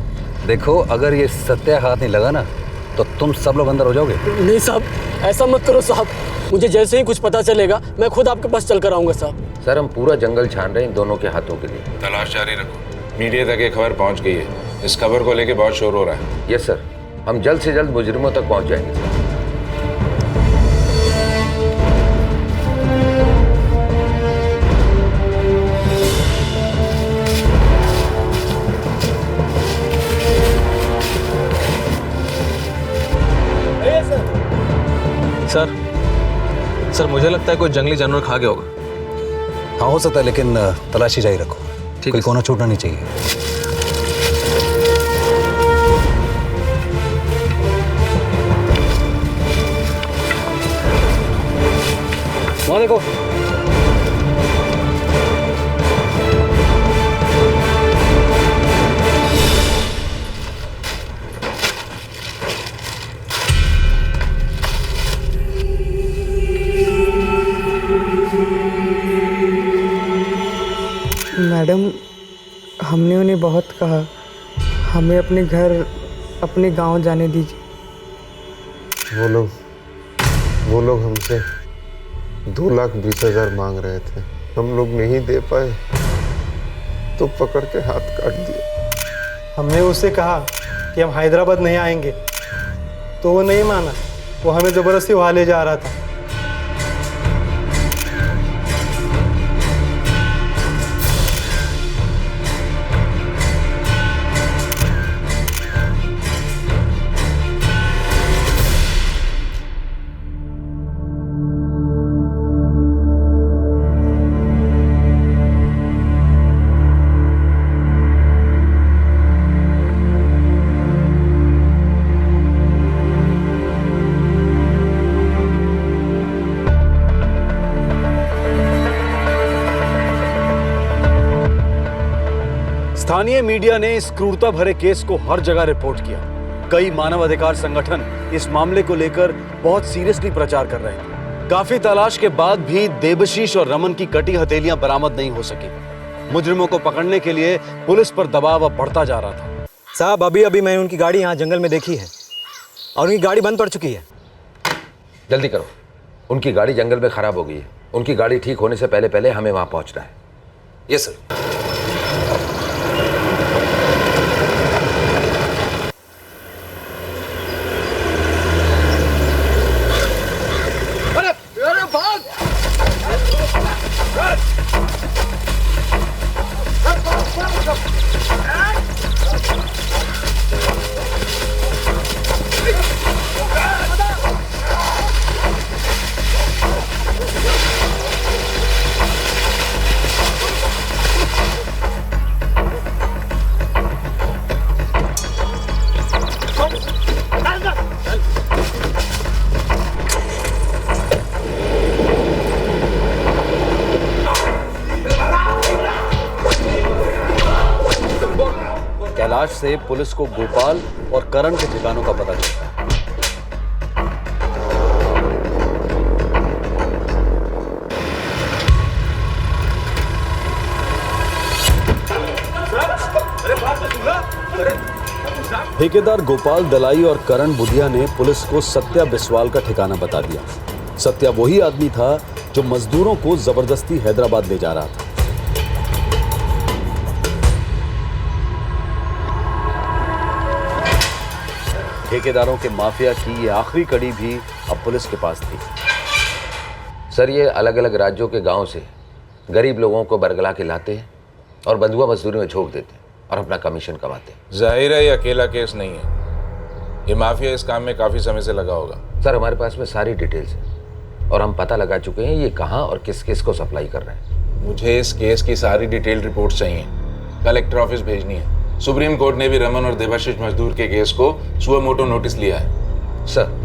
देखो अगर ये सत्या हाथ नहीं लगा ना तो तुम सब लोग अंदर हो जाओगे। नहीं साहब, ऐसा मत करो साहब। मुझे जैसे ही कुछ पता चलेगा मैं खुद आपके पास चल कर आऊंगा साहब। सर, हम पूरा जंगल छान रहे हैं इन दोनों के हाथों के लिए। तलाश जारी रखो। मीडिया तक ये खबर पहुंच गई है। इस खबर को लेके बहुत शोर हो रहा है। यस सर, हम जल्द से जल्द मुजरिमों तक पहुंच जाएंगे सर। सर मुझे लगता है कोई जंगली जानवर खा गया होगा। हाँ हो सकता है, लेकिन तलाशी जारी रखो, कोई कोना छूटना नहीं चाहिए। वहाँ देखो। हमने उन्हें बहुत कहा, हमें अपने घर, अपने गांव जाने दीजिए। वो लोग हमसे 2,20,000 मांग रहे थे, हम लोग नहीं दे पाए तो पकड़ के हाथ काट दिए। हमने उससे कहा कि हम हैदराबाद नहीं आएंगे, तो वो नहीं माना, वो हमें ज़बरदस्ती वहाँ ले जा रहा था। स्थानीय मीडिया ने इस क्रूरता भरे केस को हर जगह रिपोर्ट किया। कई मानवाधिकार संगठन इस मामले को लेकर बहुत सीरियसली प्रचार कर रहे थे। काफी तलाश के बाद भी देबशीष और रमन की कटी हथेलियां बरामद नहीं हो सकी। मुजरिमों को पकड़ने के लिए पुलिस पर दबाव अब बढ़ता जा रहा था। साहब, अभी मैंने उनकी गाड़ी यहाँ जंगल में देखी है और उनकी गाड़ी बंद पड़ चुकी है। जल्दी करो, उनकी गाड़ी जंगल में खराब हो गई है। उनकी गाड़ी ठीक होने से पहले पहले हमें वहां पहुंचना है। Yes sir. कैलाश से पुलिस को गोपाल और करण के ठिकानों का पता चलता है। ठेकेदार गोपाल दलाई और करण बुधिया ने पुलिस को सत्या बिस्वाल का ठिकाना बता दिया। सत्या वही आदमी था जो मजदूरों को जबरदस्ती हैदराबाद ले जा रहा था। ठेकेदारों के माफिया की ये आखिरी कड़ी भी अब पुलिस के पास थी। सर, ये अलग अलग राज्यों के गांव से गरीब लोगों को बरगला के लाते हैं और बंधुआ मजदूरी में झोंक देते हैं और अपना कमीशन कमाते हैं। जाहिर है ये अकेला केस नहीं है, ये माफिया इस काम में काफी समय से लगा होगा। सर, हमारे पास में सारी डिटेल्स है और हम पता लगा चुके हैं ये कहाँ और किस किस को सप्लाई कर रहे हैं। मुझे इस केस की सारी डिटेल रिपोर्ट चाहिए, कलेक्टर ऑफिस भेजनी है। सुप्रीम कोर्ट ने भी रमन और देवाशीष मजदूर के केस को सुओ मोटो नोटिस लिया है। सर,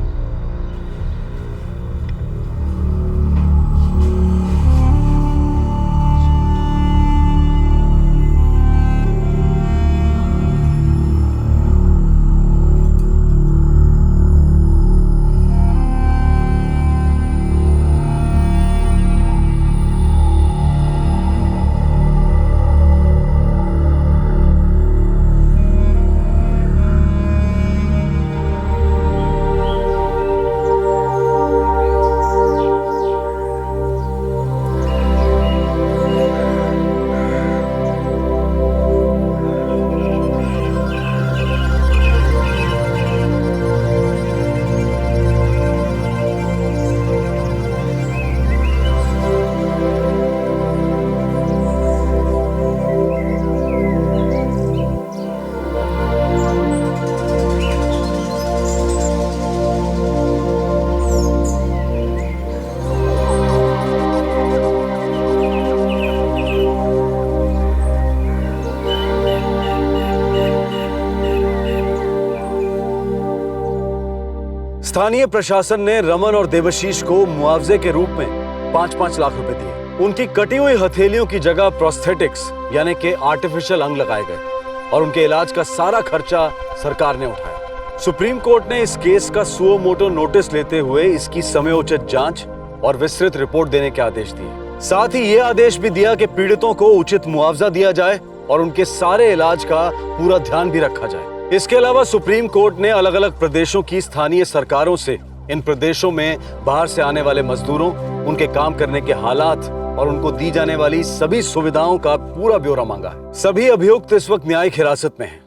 स्थानीय प्रशासन ने रमन और देवशीष को मुआवजे के रूप में 5-5 लाख रुपए दिए। उनकी कटी हुई हथेलियों की जगह प्रोस्थेटिक्स यानी कि आर्टिफिशियल अंग लगाए गए और उनके इलाज का सारा खर्चा सरकार ने उठाया। सुप्रीम कोर्ट ने इस केस का सुओ मोटो नोटिस लेते हुए इसकी समयोचित जांच और विस्तृत रिपोर्ट देने के आदेश दिए। साथ ही यह आदेश भी दिया कि पीड़ितों को उचित मुआवजा दिया जाए और उनके सारे इलाज का पूरा ध्यान भी रखा जाए। इसके अलावा सुप्रीम कोर्ट ने अलग अलग प्रदेशों की स्थानीय सरकारों से इन प्रदेशों में बाहर से आने वाले मजदूरों, उनके काम करने के हालात और उनको दी जाने वाली सभी सुविधाओं का पूरा ब्यौरा मांगा है। सभी अभियुक्त इस वक्त न्यायिक हिरासत में हैं।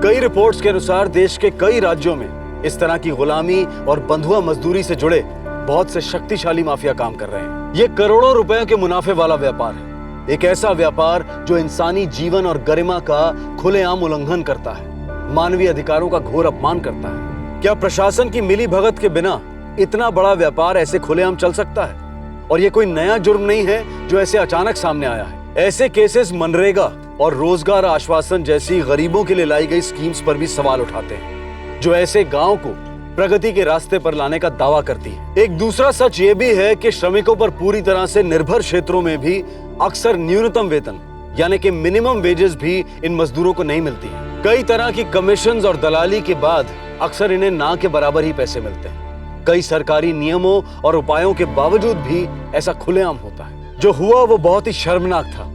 कई रिपोर्ट्स के अनुसार देश के कई राज्यों में इस तरह की गुलामी और बंधुआ मजदूरी से जुड़े बहुत से शक्तिशाली माफिया काम कर रहे हैं। ये करोड़ों रुपए के मुनाफे वाला व्यापार है, एक ऐसा व्यापार जो इंसानी जीवन और गरिमा का खुलेआम उल्लंघन करता है, मानवीय अधिकारों का घोर अपमान करता है। क्या प्रशासन की मिली भगत के बिना इतना बड़ा व्यापार ऐसे खुलेआम चल सकता है? और ये कोई नया जुर्म नहीं है जो ऐसे अचानक सामने आया है। ऐसे केसेस मनरेगा और रोजगार आश्वासन जैसी गरीबों के लिए लाई गई स्कीम्स पर भी सवाल उठाते हैं, जो ऐसे गांव को प्रगति के रास्ते पर लाने का दावा करती है। एक दूसरा सच ये भी है कि श्रमिकों पर पूरी तरह से निर्भर क्षेत्रों में भी अक्सर न्यूनतम वेतन यानी कि मिनिमम वेजेस भी इन मजदूरों को नहीं मिलती है। कई तरह की कमीशंस और दलाली के बाद अक्सर इन्हें ना के बराबर ही पैसे मिलते हैं। कई सरकारी नियमों और उपायों के बावजूद भी ऐसा खुलेआम होता है। जो हुआ वो बहुत ही शर्मनाक था,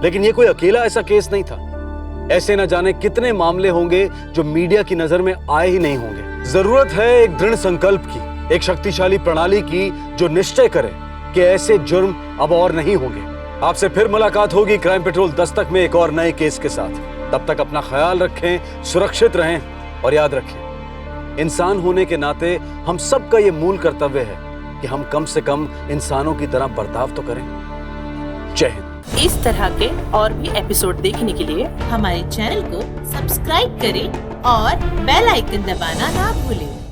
लेकिन ये कोई अकेला ऐसा केस नहीं था। ऐसे न जाने कितने मामले होंगे जो मीडिया की नजर में आए ही नहीं होंगे। जरूरत है एक दृढ़ संकल्प की, एक शक्तिशाली प्रणाली की जो निश्चय करे कि ऐसे जुर्म अब और नहीं होंगे। आपसे फिर मुलाकात होगी क्राइम पेट्रोल दस्तक में एक और नए केस के साथ। तब तक अपना ख्याल रखें, सुरक्षित रहें और याद रखें, इंसान होने के नाते हम सबका ये मूल कर्तव्य है कि हम कम से कम इंसानों की तरह बर्ताव तो करें। जय हिंद। इस तरह के और भी एपिसोड देखने के लिए हमारे चैनल को सब्सक्राइब करें और बेल आइकन दबाना ना भूलें।